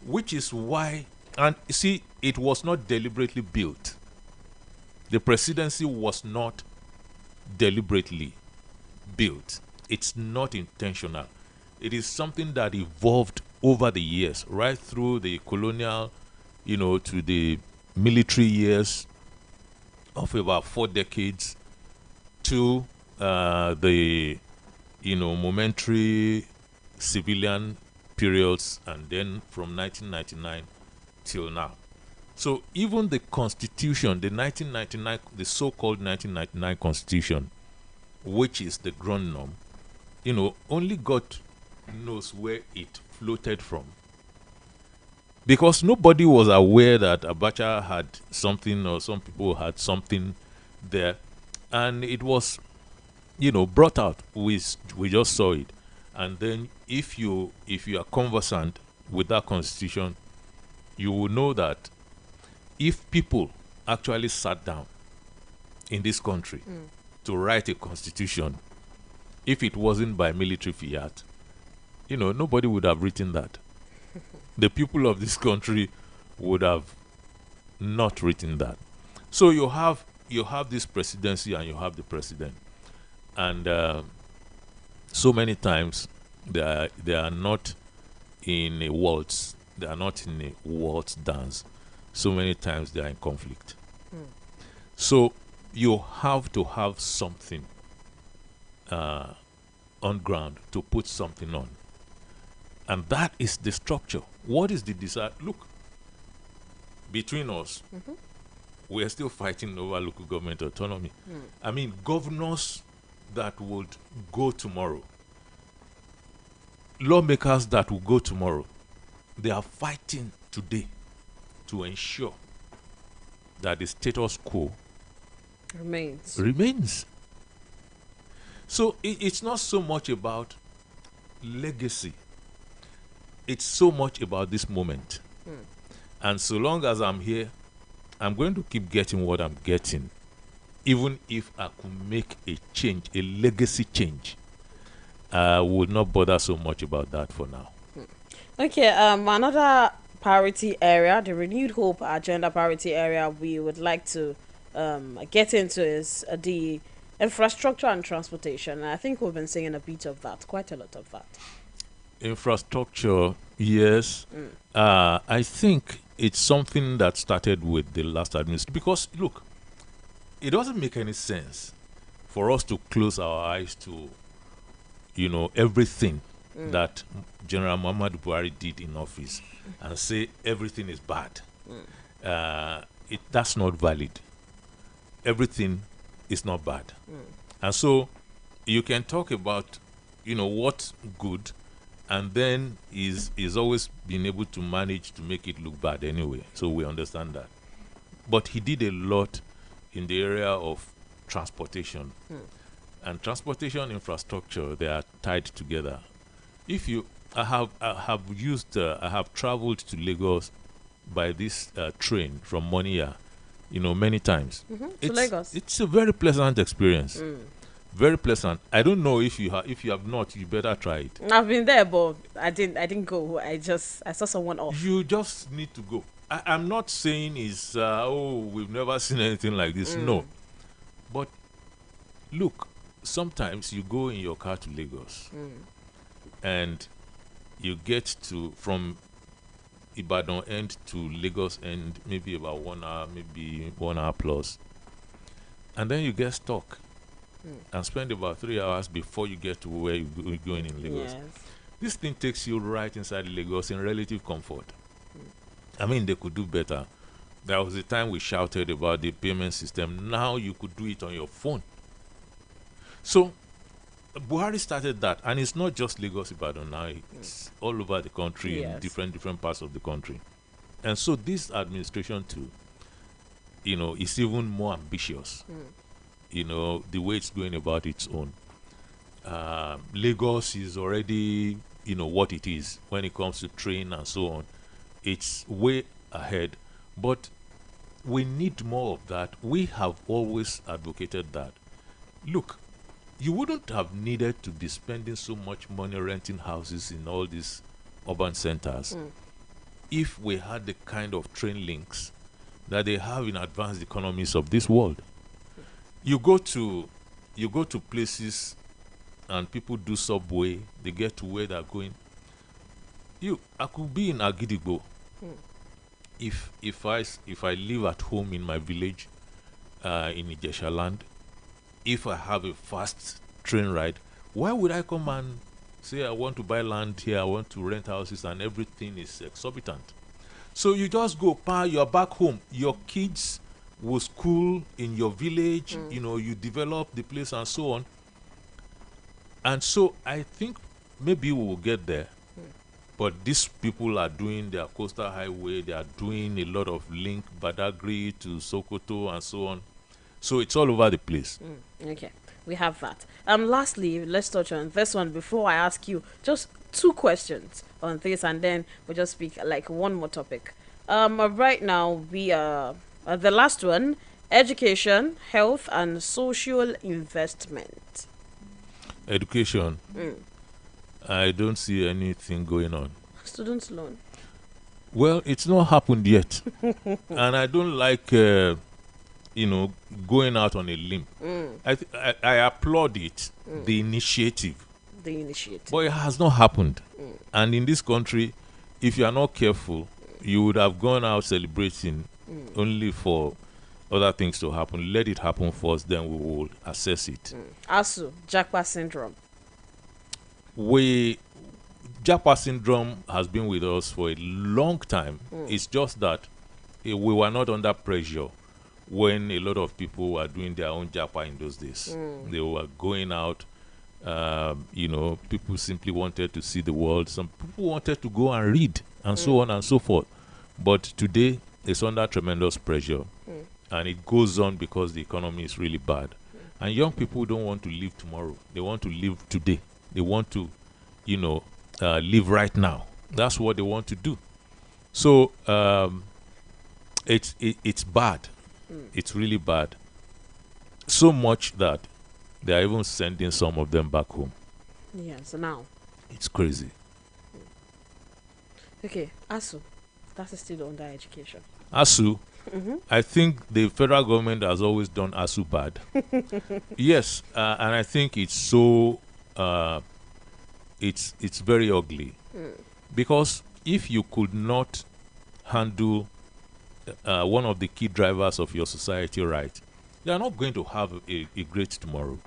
Which is why, and see, it was not deliberately built. The presidency was not deliberately built. It's not intentional. It is something that evolved over the years, right through the colonial, to the military years of about 4 decades, to the, momentary civilian periods, and then from 1999 till now. So even the Constitution, the so-called 1999 Constitution, which is the ground norm, only God knows where it floated from. Because nobody was aware that Abacha had something, or some people had something there. And it was, brought out. We just saw it. And then if you are conversant with that Constitution, you will know that if people actually sat down in this country to write a constitution, if it wasn't by military fiat, nobody would have written that. The people of this country would have not written that. So you have this presidency and you have the president, and so many times they are not in a waltz. They are not in a waltz dance. So many times they are in conflict. So you have to have something on ground to put something on. And that is the structure. What is the desire? Look, between us, we are still fighting over local government autonomy. I mean, governors that would go tomorrow, lawmakers that will go tomorrow, they are fighting today to ensure that the status quo remains. So it's not so much about legacy. It's so much about this moment. And so long as I'm here, I'm going to keep getting what I'm getting, even if I could make a change, a legacy change. I would not bother so much about that for now. Okay, another priority area, the renewed hope agenda priority area we would like to get into is the infrastructure and transportation. And I think we've been seeing a bit of that, quite a lot of that. Infrastructure, yes. I think it's something that started with the last administration. Because, look, it doesn't make any sense for us to close our eyes to, everything that General Muhammadu Buhari did in office and say everything is bad. That's not valid. Everything is not bad. And so you can talk about, what's good, and then is always been able to manage to make it look bad anyway. So we understand that. But he did a lot in the area of transportation. And transportation infrastructure, they are tied together. I have traveled to Lagos by this train from Monia, many times. To Lagos. It's a very pleasant experience. Very pleasant. I don't know if you have not, you better try it. I've been there, but I didn't go. I saw someone off. You just need to go. I'm not saying we've never seen anything like this. No. But look, sometimes you go in your car to Lagos and you get from Ibadan end to Lagos end maybe about 1 hour, maybe 1 hour plus. And then you get stuck and spend about 3 hours before you get to where you're going in Lagos. Yes. This thing takes you right inside Lagos in relative comfort. I mean, they could do better. There was a time we shouted about the payment system. Now you could do it on your phone. So Buhari started that, and it's not just Lagos, Ibadan now. It's all over the country, in different parts of the country. And so this administration too is even more ambitious. The way it's going about its own. Lagos is already, what it is when it comes to train and so on. It's way ahead, but we need more of that. We have always advocated that. Look, you wouldn't have needed to be spending so much money renting houses in all these urban centers if we had the kind of train links that they have in advanced economies of this world. You go to places and people do subway, they get to where they're going. I could be in Agidigbo if I live at home in my village in Ijesha land. If I have a fast train ride, why would I come and say I want to buy land here, I want to rent houses, and everything is exorbitant? So you just go, you're back home. Your kids will school in your village, you develop the place and so on. And so I think maybe we will get there. But these people are doing their coastal highway, they are doing a lot of link Badagry to Sokoto and so on. So it's all over the place. Okay, we have that. Lastly, let's touch on this one before I ask you just 2 questions on this, and then we'll just speak like one more topic. Right now, we are the last one: education, health, and social investment. Education. I don't see anything going on. Students' loan. Well, it's not happened yet. And I don't like going out on a limb. I applaud it, the initiative. But it has not happened. And in this country, if you are not careful, you would have gone out celebrating only for other things to happen. Let it happen first, then we will assess it. ASU, Japa syndrome. Japa syndrome has been with us for a long time. It's just that we were not under pressure when a lot of people were doing their own Japa in those days. They were going out, people simply wanted to see the world. Some people wanted to go and read and so on and so forth. But today, it's under tremendous pressure. And it goes on because the economy is really bad. And young people don't want to live tomorrow. They want to live today. They want to, live right now. That's what they want to do. So it's bad. It's really bad. So much that they are even sending some of them back home. Yeah, so now. It's crazy. Okay, ASU. That's still under education. ASU. I think the federal government has always done ASU bad. Yes, and I think it's so... it's very ugly. Because if you could not handle one of the key drivers of your society right, you are not going to have a great tomorrow.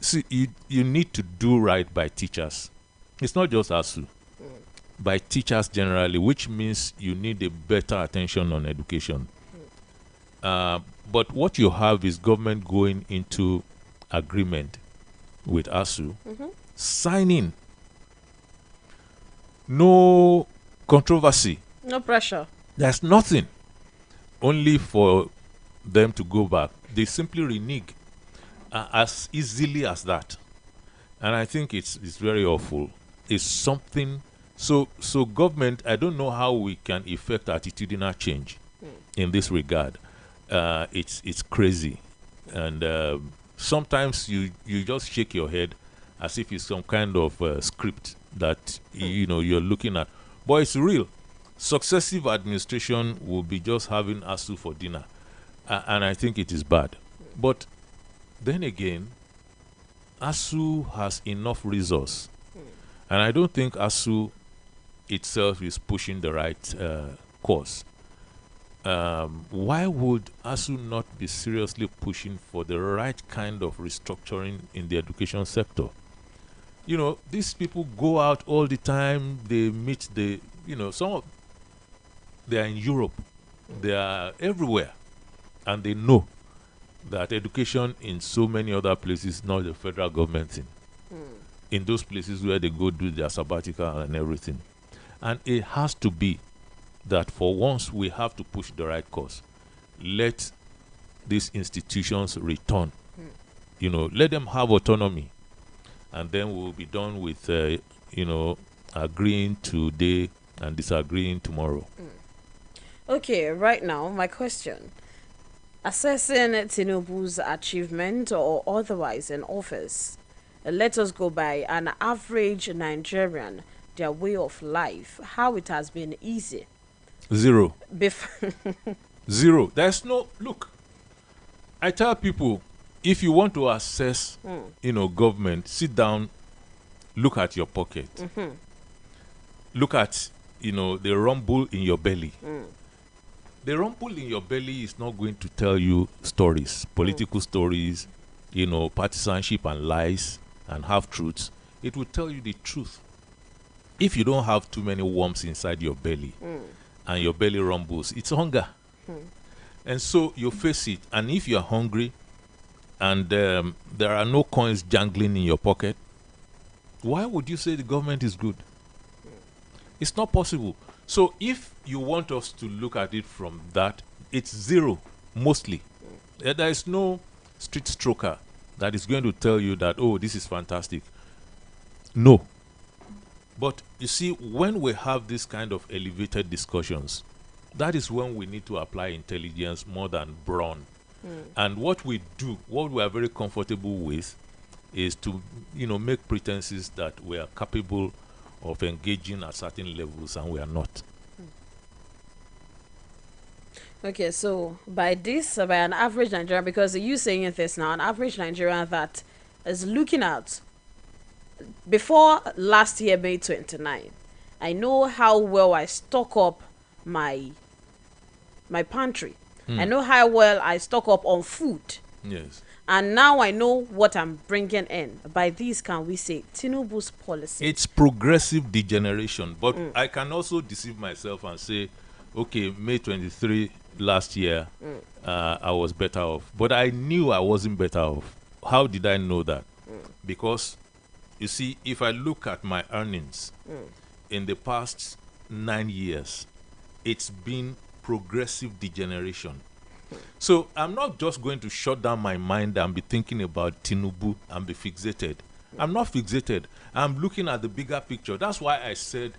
See, you need to do right by teachers. It's not just ASU. By teachers generally, which means you need a better attention on education. But what you have is government going into agreement with ASU, signing. No controversy. No pressure. There's nothing. Only for them to go back. They simply renege as easily as that. And I think it's very awful. It's something. So government, I don't know how we can effect attitudinal change in this regard. It's crazy. And sometimes you just shake your head as if it's some kind of script that you're looking at. But it's real. Successive administration will be just having ASU for dinner. And I think it is bad. But then again, ASU has enough resource. And I don't think ASU itself is pushing the right course. Why would ASU not be seriously pushing for the right kind of restructuring in the education sector? These people go out all the time. They meet they are in Europe. They are everywhere. And they know that education in so many other places, not the federal government thing. In those places where they go do their sabbatical and everything. And it has to be that for once we have to push the right course. let these institutions return. Let them have autonomy, and then we'll be done with agreeing today and disagreeing tomorrow. Okay, right now, my question. Assessing Tinubu's achievement or otherwise in office, let us go by an average Nigerian, their way of life, how it has been easy. Zero. Zero. There's no, look, I tell people, if you want to assess, government, sit down, look at your pocket. Look at, the rumble in your belly. The rumble in your belly is not going to tell you stories, political stories, partisanship and lies and half-truths. It will tell you the truth. If you don't have too many worms inside your belly and your belly rumbles, it's hunger. And so you face it. And if you are hungry and there are no coins jangling in your pocket, why would you say the government is good? It's not possible. So if you want us to look at it from that, it's zero, mostly. There is no street stroker that is going to tell you that, oh, this is fantastic. No. But you see, when we have this kind of elevated discussions, that is when we need to apply intelligence more than brawn. And what we do, what we are very comfortable with, is to, make pretenses that we are capable of engaging at certain levels, and we are not. Okay, so by an average Nigerian, because you saying this now, an average Nigerian that is looking at before last year, May 29, I know how well I stock up my pantry. I know how well I stock up on food. Yes. And now I know what I'm bringing in. By this, can we say Tinubu's policy? It's progressive degeneration. But I can also deceive myself and say, okay, May 23 last year, I was better off. But I knew I wasn't better off. How did I know that? Because, you see, if I look at my earnings in the past 9 years, it's been progressive degeneration. So I'm not just going to shut down my mind and be thinking about Tinubu and be fixated. I'm not fixated. I'm looking at the bigger picture. That's why I said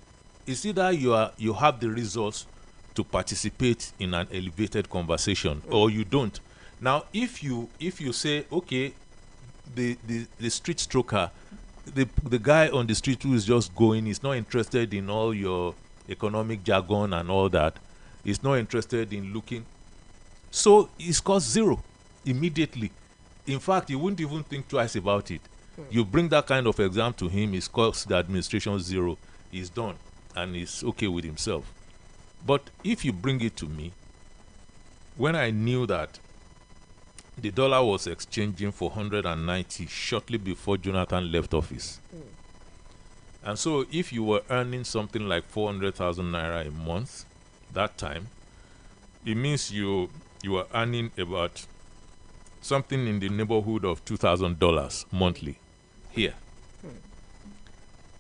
it's either you have the resource to participate in an elevated conversation or you don't. Now, if you say, okay, the street stroker, the guy on the street who is just going, is not interested in all your economic jargon and all that, is not interested in looking. So he scores zero immediately. In fact, he wouldn't even think twice about it. You bring that kind of exam to him, he scores the administration zero. He's done and he's okay with himself. But if you bring it to me, when I knew that the dollar was exchanging for 190 shortly before Jonathan left office, and so if you were earning something like 400,000 naira a month that time, it means you are earning about something in the neighborhood of $2,000 monthly here.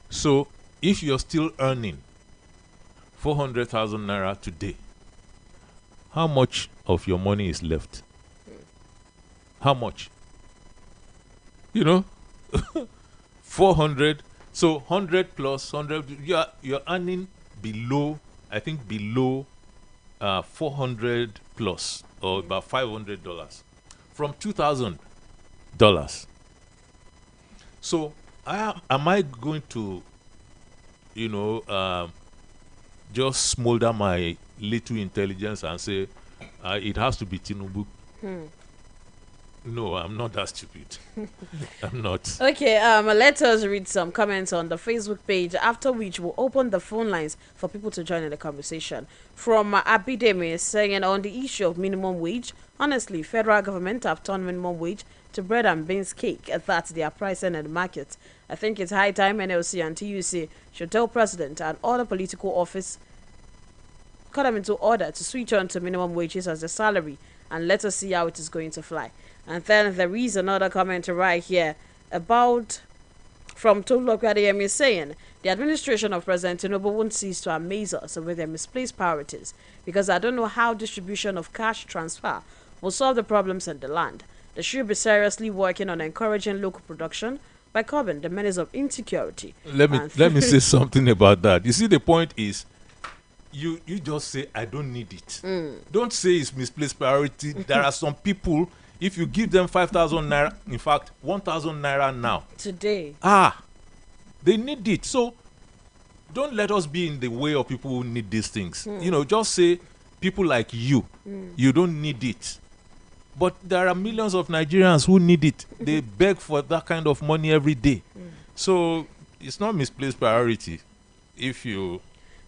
So if you're still earning 400,000 naira today, how much of your money is left? How much? 400. So 100 plus 100, you're earning below, I think below 400 plus, or about $500 from $2,000. So am I going to, just smolder my little intelligence and say it has to be Tinubu? No, I'm not that stupid. I'm not. Okay, let us read some comments on the Facebook page, after which we'll open the phone lines for people to join in the conversation. From Abidemi saying, on the issue of minimum wage, honestly, federal government have turned minimum wage to bread and beans cake. That's their pricing in the market. I think it's high time NLC and TUC should tell President and other political office, cut them into order to switch on to minimum wages as a salary, and let us see how it is going to fly. And then there is another comment right here about from Tolokadeyemi saying The administration of President Tinubu won't cease to amaze us with their misplaced priorities, because I don't know how distribution of cash transfer will solve the problems in the land. They should be seriously working on encouraging local production by curbing the menace of insecurity. Let me say something about that. You see, the point is, you just say, I don't need it. Don't say it's misplaced priority. There are some people, if you give them 5,000 naira, in fact 1,000 naira now today, they need it. So don't let us be in the way of people who need these things. Just say, people like you, you don't need it. But there are millions of Nigerians who need it. They beg for that kind of money every day. So it's not misplaced priority if you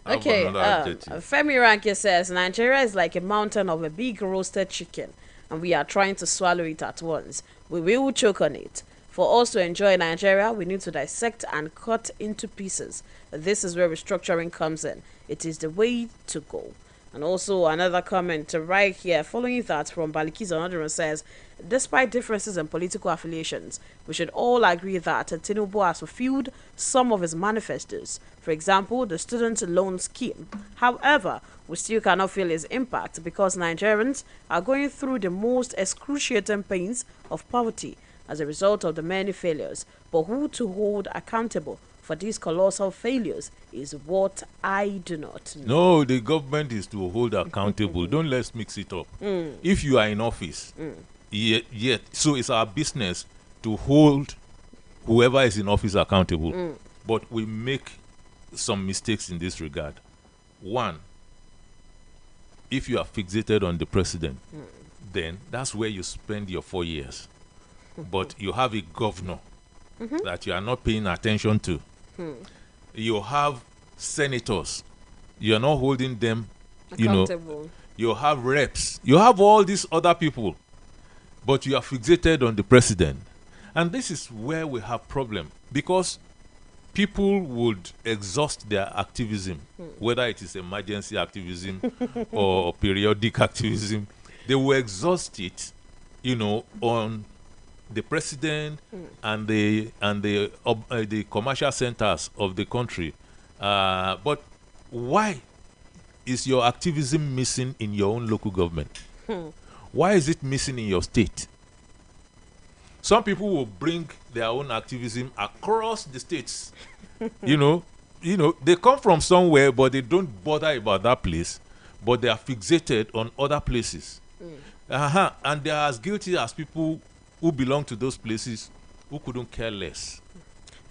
have another objective. Femi Ranke says, Nigeria is like a mountain of a big roasted chicken, and we are trying to swallow it at once. We will choke on it. For us to enjoy Nigeria, we need to dissect and cut into pieces. This is where restructuring comes in. It is the way to go. And also another comment right here following that from Balikiza Anodron says, despite differences in political affiliations, we should all agree that Tinubu has fulfilled some of his manifestos. For example, the student loan scheme. However, we still cannot feel his impact because Nigerians are going through the most excruciating pains of poverty as a result of the many failures. But who to hold accountable for these colossal failures is what I do not know. No, the government is to hold accountable. Don't let's mix it up. If you are in office, yet so it's our business to hold whoever is in office accountable. But we make some mistakes in this regard. One, if you are fixated on the president, then that's where you spend your 4 years. But you have a governor that you are not paying attention to. You have senators, you are not holding them accountable. You have reps, you have all these other people, but you are fixated on the president. And this is where we have problem, because people would exhaust their activism, whether it is emergency activism or periodic activism. They will exhaust it, on the president and the commercial centers of the country. But why is your activism missing in your own local government? Why is it missing in your state? Some people will bring their own activism across the states. They come from somewhere, but they don't bother about that place, but they are fixated on other places. And they are as guilty as people who belong to those places who couldn't care less.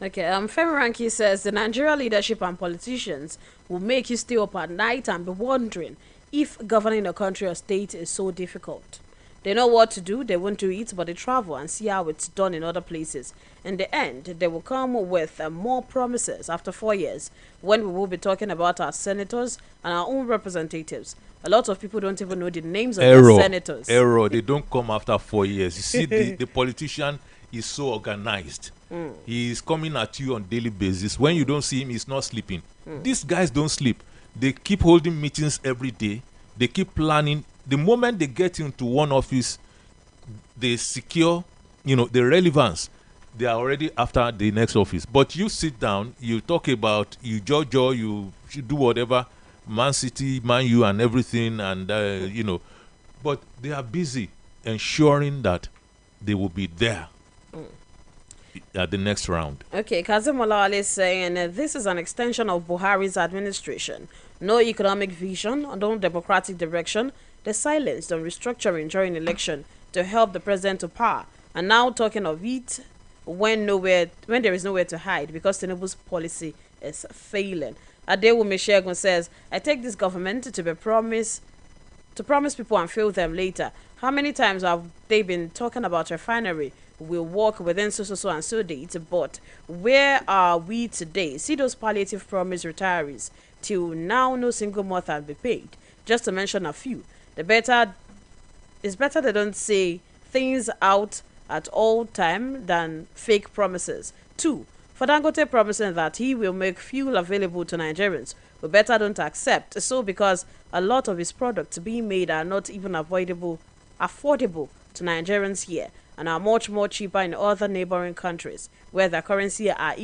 Okay, Femi Ranki says the Nigerian leadership and politicians will make you stay up at night and be wondering if governing a country or state is so difficult. They know what to do, they won't do it, but they travel and see how it's done in other places. In the end, they will come with more promises after 4 years, when we will be talking about our senators and our own representatives. A lot of people don't even know the names of the senators. They don't come after 4 years. You see, the politician is so organized. He is coming at you on daily basis. When you don't see him, he's not sleeping. These guys don't sleep. They keep holding meetings every day. They keep planning. The moment they get into one office, they secure, the relevance. They are already after the next office. But you sit down, you talk about, you jojo, you do whatever, Man City, Man U and everything, and, but they are busy ensuring that they will be there at the next round. Okay, Kazim Olawale is saying this is an extension of Buhari's administration. No economic vision, no democratic direction. The silence on restructuring during election to help the president to power. And now talking of it when there is nowhere to hide because Tinubu's policy is failing. Adewumi Shegun says, I take this government to promise people and fail them later. How many times have they been talking about refinery? We'll work within so and so date, but where are we today? See those palliative promise retirees. Till now, no single month has been paid. Just to mention a few. It's better they don't say things out at all time than fake promises. 2. For Dangote promising that he will make fuel available to Nigerians, we better don't accept. So because a lot of his products being made are not even affordable to Nigerians here and are much more cheaper in other neighboring countries where the currency are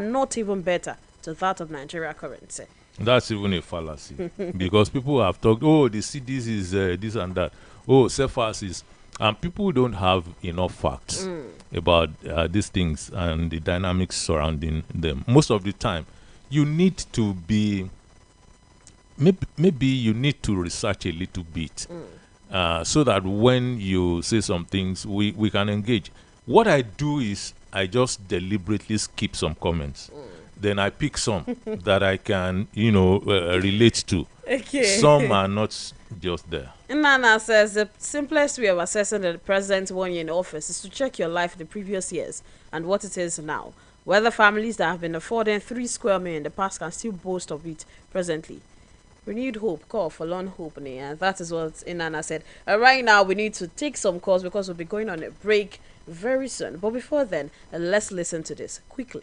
not even better to that of Nigeria currency. That's even a fallacy because people have talked, oh, the CDs is this and that. Oh, CFAs is, and people don't have enough facts about these things and the dynamics surrounding them. Most of the time, you need to be, maybe you need to research a little bit so that when you say some things, we can engage. What I do is I just deliberately skip some comments. Then I pick some that I can, relate to. Okay. Some are not just there. Nana says the simplest way of assessing the president's 1 year in office is to check your life in the previous years and what it is now. Whether families that have been affording 3 square meals in the past can still boast of it presently. Renewed hope, call for long hope, and that is what Inanna said. Right now, we need to take some calls because we'll be going on a break very soon. But before then, let's listen to this quickly.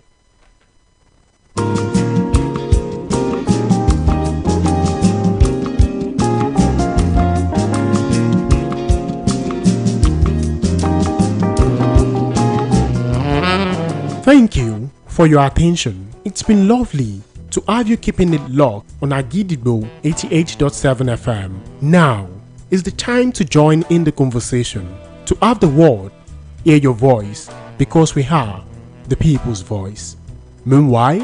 Thank you for your attention. It's been lovely to have you keeping it locked on Agidigbo 88.7 FM. Now is the time to join in the conversation, to have the word, hear your voice, because we are the people's voice. Meanwhile,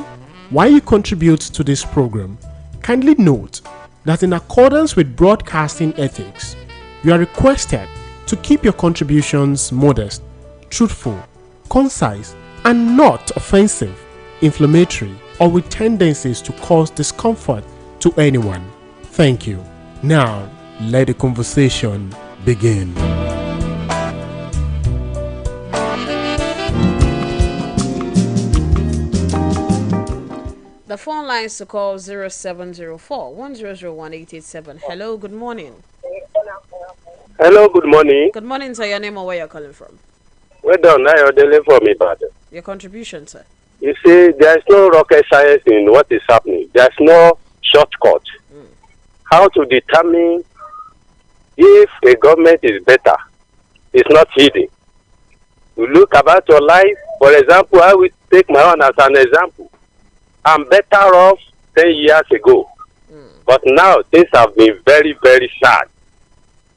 while you contribute to this program, kindly note that in accordance with broadcasting ethics, you are requested to keep your contributions modest, truthful, concise, and not offensive, inflammatory, or with tendencies to cause discomfort to anyone. Thank you. Now, let the conversation begin. The phone lines to call 0704 1001 Hello, good morning. Hello, good morning. Good morning, sir. Your name or where you're calling from? Well done. Now you're dealing for me, brother. Your contribution, sir. You see, there's no rocket science in what is happening. There's no shortcut. How to determine if a government is better is not hidden. You look about your life, for example, I will take my own as an example. I'm better off 10 years ago. But now things have been very, very sad.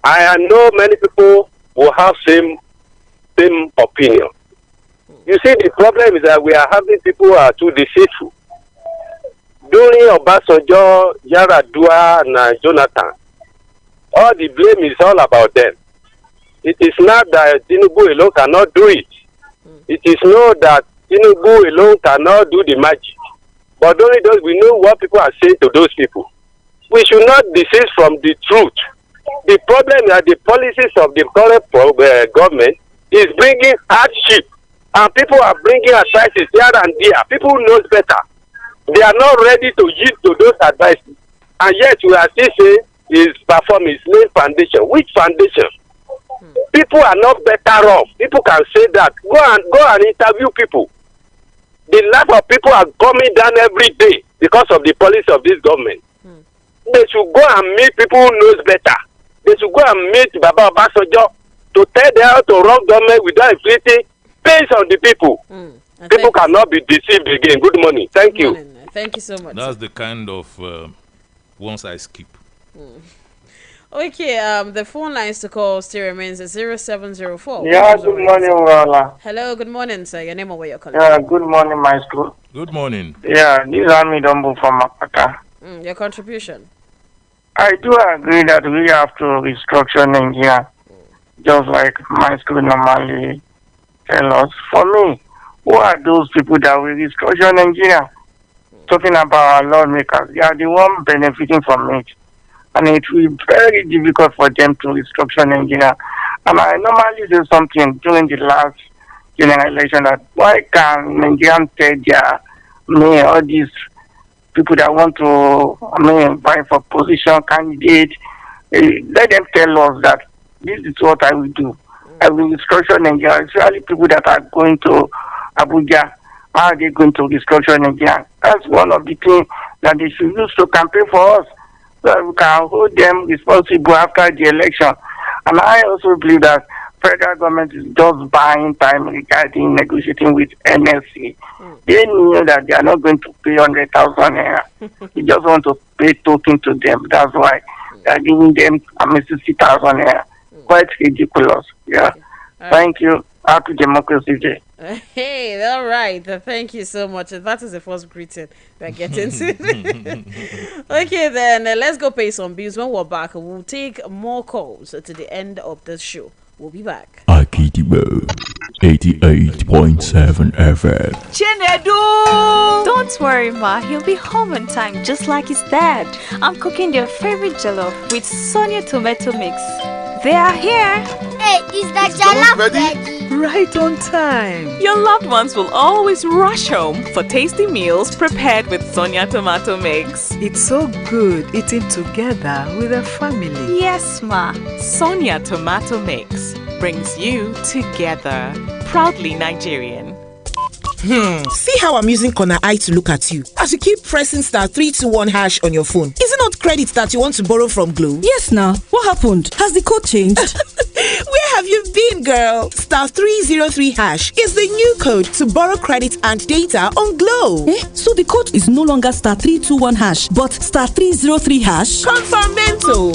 I know many people will have same opinion. You see, the problem is that we are having people who are too deceitful. During Obasanjo, Yaradua, and Jonathan, all the blame is all about them. It is not that Tinubu alone cannot do it. It is not that Tinubu alone cannot do the magic. But during those, we know what people are saying to those people. We should not desist from the truth. The problem is that the policies of the current government is bringing hardship. And people are bringing advices here and there. People knows better. They are not ready to yield to those advices. And yet we are still saying his performance, laying foundation. Which foundation? People are not better off. People can say that. Go and interview people. The life of people are coming down every day because of the policy of this government. They should go and meet people who knows better. They should go and meet Baba Obasanjo to tell them how to run government without inflicting pain on the people. People cannot be deceived again. Good morning. Thank you. Thank you so much. That's the kind of ones I skip. Okay, the phone lines to call still remains at 0704. Yeah, good morning, Wuraola. Hello, good morning, sir. Your name or where you're calling? Yeah, good morning, Maestro. Good morning. Yeah, this is Ami Dombo from Apata. Your contribution? I do agree that we have to restructure Nigeria, just like Maestro normally tell us. For me, who are those people that will restructure Nigeria? Talking about our lawmakers, they are the one benefiting from it. And it will be very difficult for them to restructure Nigeria. And I normally do something during the last general election that why can Nigerians tell their all these people that want to buy for position candidate, let them tell us that this is what I will do. I will restructure Nigeria, especially people that are going to Abuja. How are they going to restructure Nigeria? That's one of the things that they should use to campaign for us, so we can hold them responsible after the election. And I also believe that federal government is just buying time regarding negotiating with NSC. They knew that they are not going to pay 100,000 naira. They just want to pay token to them. That's why they are giving them 60,000 naira. Quite ridiculous. Yeah. Thank you. Happy Democracy Day. Hey, all right. Thank you so much. That is the first greeting we're getting to. Okay, then let's go pay some bills. When we're back, we'll take more calls to the end of the show. We'll be back. Akidibo 88.7 FM. Chinedu! Don't worry, Ma. He'll be home on time, just like his dad. I'm cooking their favorite jollof with Sonia tomato mix. They are here. Hey, is that jollof ready? Right on time. Your loved ones will always rush home for tasty meals prepared with Sonia tomato mix. It's so good eating together with a family. Yes, Ma. Sonia tomato mix brings you together. Proudly Nigerian. See how I'm using corner eye to look at you as you keep pressing *321# on your phone. Is it not credit that you want to borrow from Glow? Yes, now. What happened? Has the code changed? Where have you been, girl? *303# is the new code to borrow credit and data on Glow. So the code is no longer *321#, but *303#? Confirmento.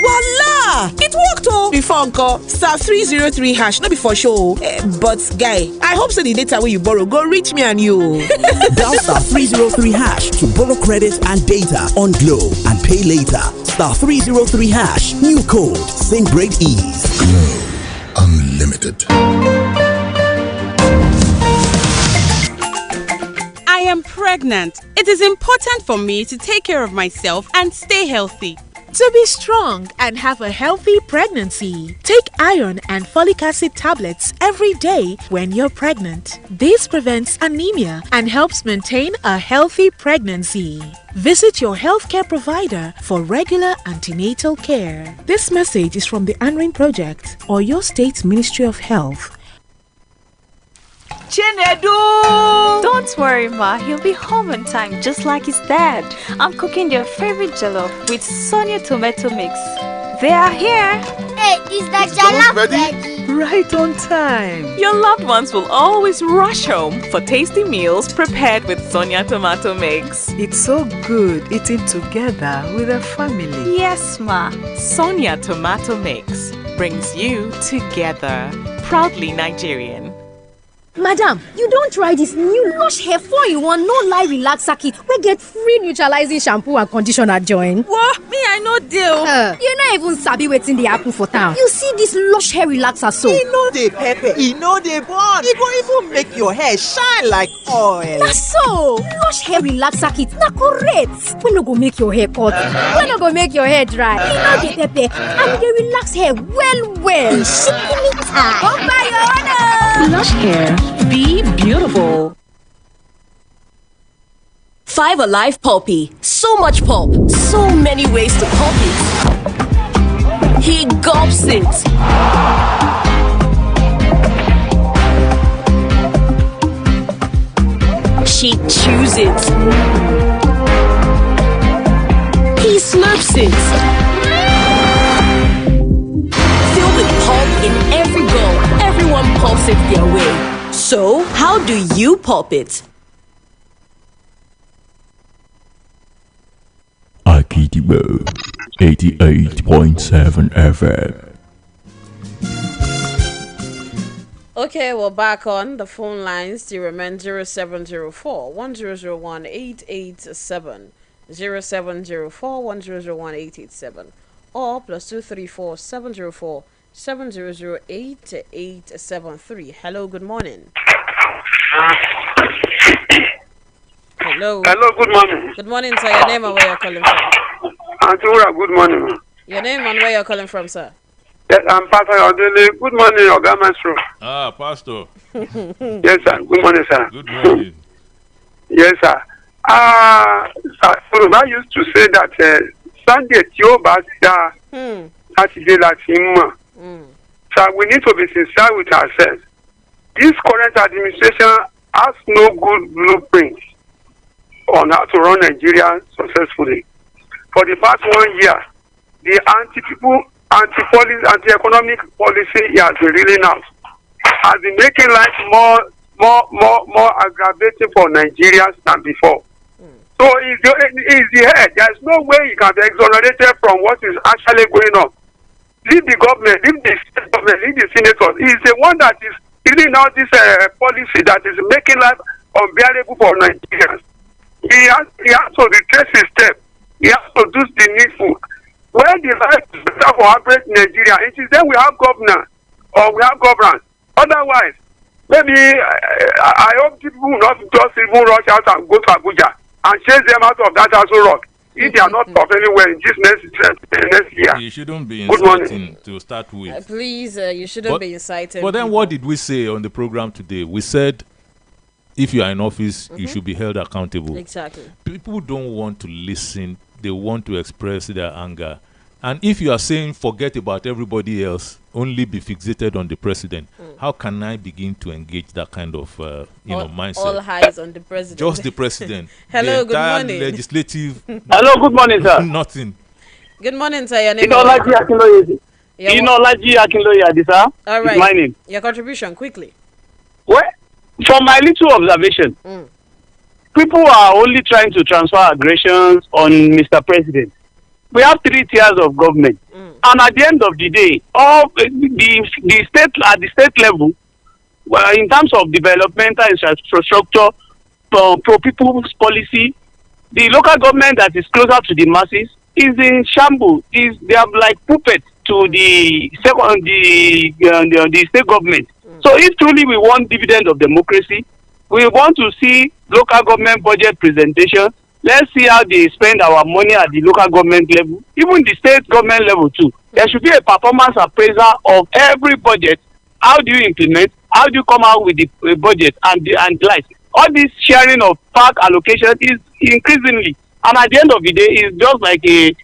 Voila! It worked, oh! Before Uncle, *303#, not before show. But, guy, I hope so the data where you borrow go reach me and you. Dial *303# to borrow credit and data on Glow and pay later. *303#, new code, same great ease. Glow Unlimited. I am pregnant. It is important for me to take care of myself and stay healthy. To be strong and have a healthy pregnancy, take iron and folic acid tablets every day when you're pregnant. This prevents anemia and helps maintain a healthy pregnancy. Visit your healthcare provider for regular antenatal care. This message is from the ANRIN Project or your state's Ministry of Health. Chinedu! Don't worry, Ma. He'll be home on time, just like his dad. I'm cooking their favorite jollof with Sonia tomato mix. They are here. Hey, is that jollof ready? Right on time. Your loved ones will always rush home for tasty meals prepared with Sonia tomato mix. It's so good eating together with a family. Yes, Ma. Sonia tomato mix brings you together. Proudly Nigerian. Madam, you don't try this new Lush Hair 4-in-1 no lie relaxer kit. We get free neutralizing shampoo and conditioner join. What? Me, I no deal. You not even sabi wetin dey happen for town. You see this Lush Hair relaxer so? E no dey pepper, e no dey burn. E go even make your hair shine like oil. Na so, Lush Hair relaxer kit na correct. We no go make your hair cut. We no go make your hair dry. E no dey pepper and e dey relax hair well well. Come buy your own. Lush Hair. Be beautiful. 5 Alive Poppy. So much pulp. So many ways to pop it. He gulps it. She chews it. He slurps it. Filled with pulp in every bowl. Everyone pops it their way. So, how do you pop it? Akidibo 88.7 FM. Okay, we're back on the phone lines. Do you remember 0704 1001 887 0704 1001 887 or +234 704 7008873. Hello, good morning. Hello. Hello, good morning. Good morning, sir. Your name and where you're calling from? Antura, good morning. Your name and where you're calling from, sir? Yes, I'm Pastor Odele. Good morning, Oga Maestro. Pastor. Yes, sir. Good morning, sir. Good morning. Yes, sir. Sir, I used to say that Sunday, Saturday, so we need to be sincere with ourselves. This current administration has no good blueprint on how to run Nigeria successfully. For the past 1 year, the anti-people anti-economic policy he has been reeling out has been making life more aggravating for Nigerians than before. So he's the head. There's no way he can be exonerated from what is actually going on. Leave the government, leave the state government, leave the senators. He's the one that is reeling out this policy that is making life unbearable for Nigerians. He has to retrace his steps. He has to do the needful. When the life is better for average Nigeria, it is then we have governance or we have governance. Otherwise, maybe I hope people will not just even rush out and go to Abuja and chase them out of that Aso Rock if they are not of anywhere in this next year. You shouldn't be inciting to start with. Please, you shouldn't be inciting. But then what did we say on the program today? We said if you are in office, you should be held accountable. Exactly. People don't want to listen. They want to express their anger. And if you are saying forget about everybody else, only be fixated on the president, how can I begin to engage that kind of mindset? All eyes on the president. Just the president. Hello, good morning. Legislative. Hello, good morning, sir. Nothing. Good morning, sir. Your name is Akinloye Adisa. All right. Is my name. Your contribution, quickly. Well, from my little observation, people are only trying to transfer aggressions on Mr. President. We have 3 tiers of government, and at the end of the day, all the state at the state level, well, in terms of developmental infrastructure, pro people's policy, the local government that is closer to the masses is in shambles. They are like puppets to the state government. So, if truly we want dividend of democracy, we want to see local government budget presentation. Let's see how they spend our money at the local government level, even the state government level too. There should be a performance appraiser of every budget. How do you implement? How do you come out with the budget and like all this sharing of park allocation is increasingly, and at the end of the day, it's just like a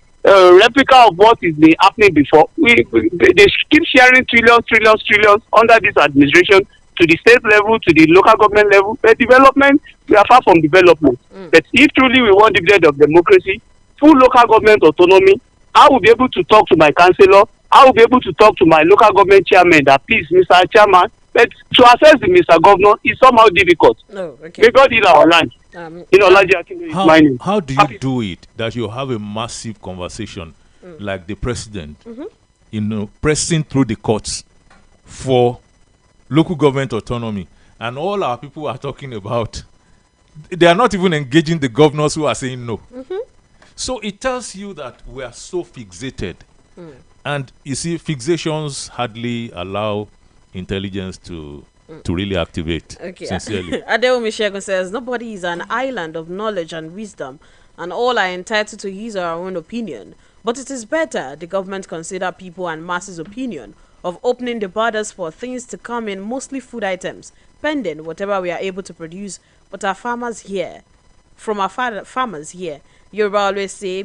replica of what is been happening before. They keep sharing trillions under this administration to the state level, to the local government level. But development, we are far from development. But if truly we want dividend of democracy, full local government autonomy, I will be able to talk to my councillor. I will be able to talk to my local government chairman that please, Mr. Chairman, but to access the Mr. Governor is somehow difficult. No, okay. May God heal our land. How do you do it that you have a massive conversation like the president, pressing through the courts for local government autonomy, and all our people are talking about, they are not even engaging the governors who are saying no. So it tells you that we are so fixated. And you see, fixations hardly allow intelligence to really activate. Okay. Sincerely. Adeo Michelle says, nobody is an island of knowledge and wisdom, and all are entitled to his or her own opinion. But it is better the government consider people and masses' opinion of opening the borders for things to come in, mostly food items, pending whatever we are able to produce. But our farmers here, from our farmers here, Yoruba always say,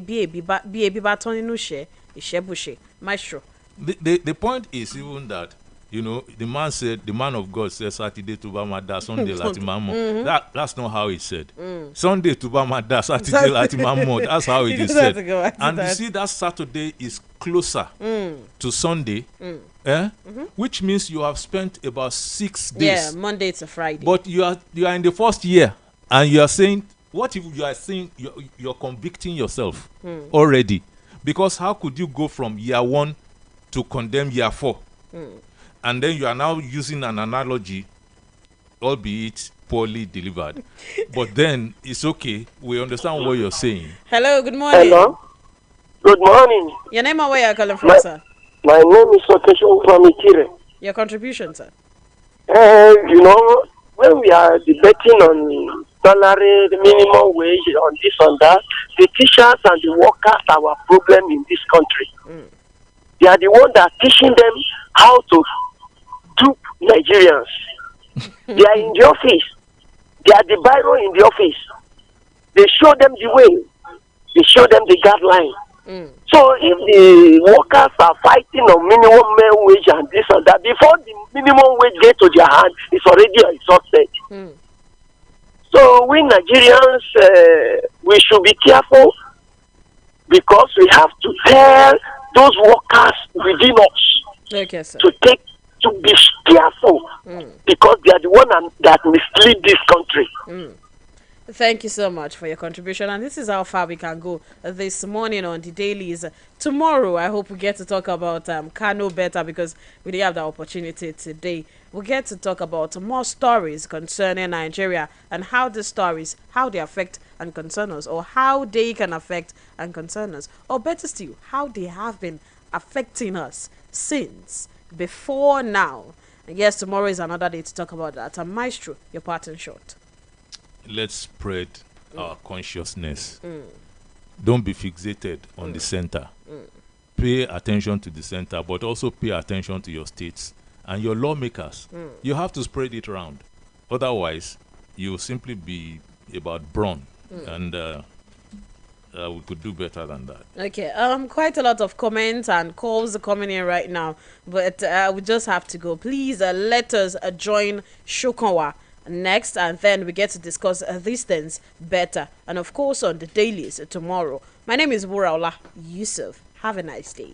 Maestro. The point is even that, the man of God said Saturday to Bamada, Sunday Latimamo. That's not how he said. Sunday to Bamada, Saturday Latimamo. That's how it is said. And you see that Saturday is closer to Sunday. Which means you have spent about 6 days. Yeah, Monday to Friday. But you are in the first year, and you are saying, what if you are saying you're convicting yourself already? Because how could you go from year 1 to condemn year 4? And then you are now using an analogy, albeit poorly delivered. But then it's okay. We understand what you're saying. Hello, good morning. Hello. Good morning. Your name and where you're calling from, sir? My name is Okesho from Ikire. Your contribution, sir? When we are debating on salary, the minimum wage, on this and that, the teachers and the workers are our problem in this country. They are the ones that are teaching them how to dupe Nigerians. They are in the office. They are the biro in the office. They show them the way. They show them the guideline. So if the workers are fighting on minimum wage and this and that, before the minimum wage gets to their hand, it's already exhausted. So we Nigerians, we should be careful because we have to tell those workers within us Okay, sir. to be careful because they are the one that mislead this country. Thank you so much for your contribution, and this is how far we can go this morning on the dailies. Tomorrow, I hope we get to talk about Kano better because we didn't have the opportunity today. We'll get to talk about more stories concerning Nigeria and how the stories, how they affect and concern us, or how they can affect and concern us, or better still, how they have been affecting us since before now. And yes, tomorrow is another day to talk about that. And Maestro, your part in short. Let's spread our consciousness. Don't be fixated on the center. Pay attention to the center, but also pay attention to your states and your lawmakers. You have to spread it around. Otherwise, you'll simply be about brawn. And we could do better than that. Okay, quite a lot of comments and calls coming in right now, but we just have to go. Please let us join Shokonwa next, and then we get to discuss these things better, and of course on the dailies tomorrow. My name is Wuraola Yusuff. Have a nice day.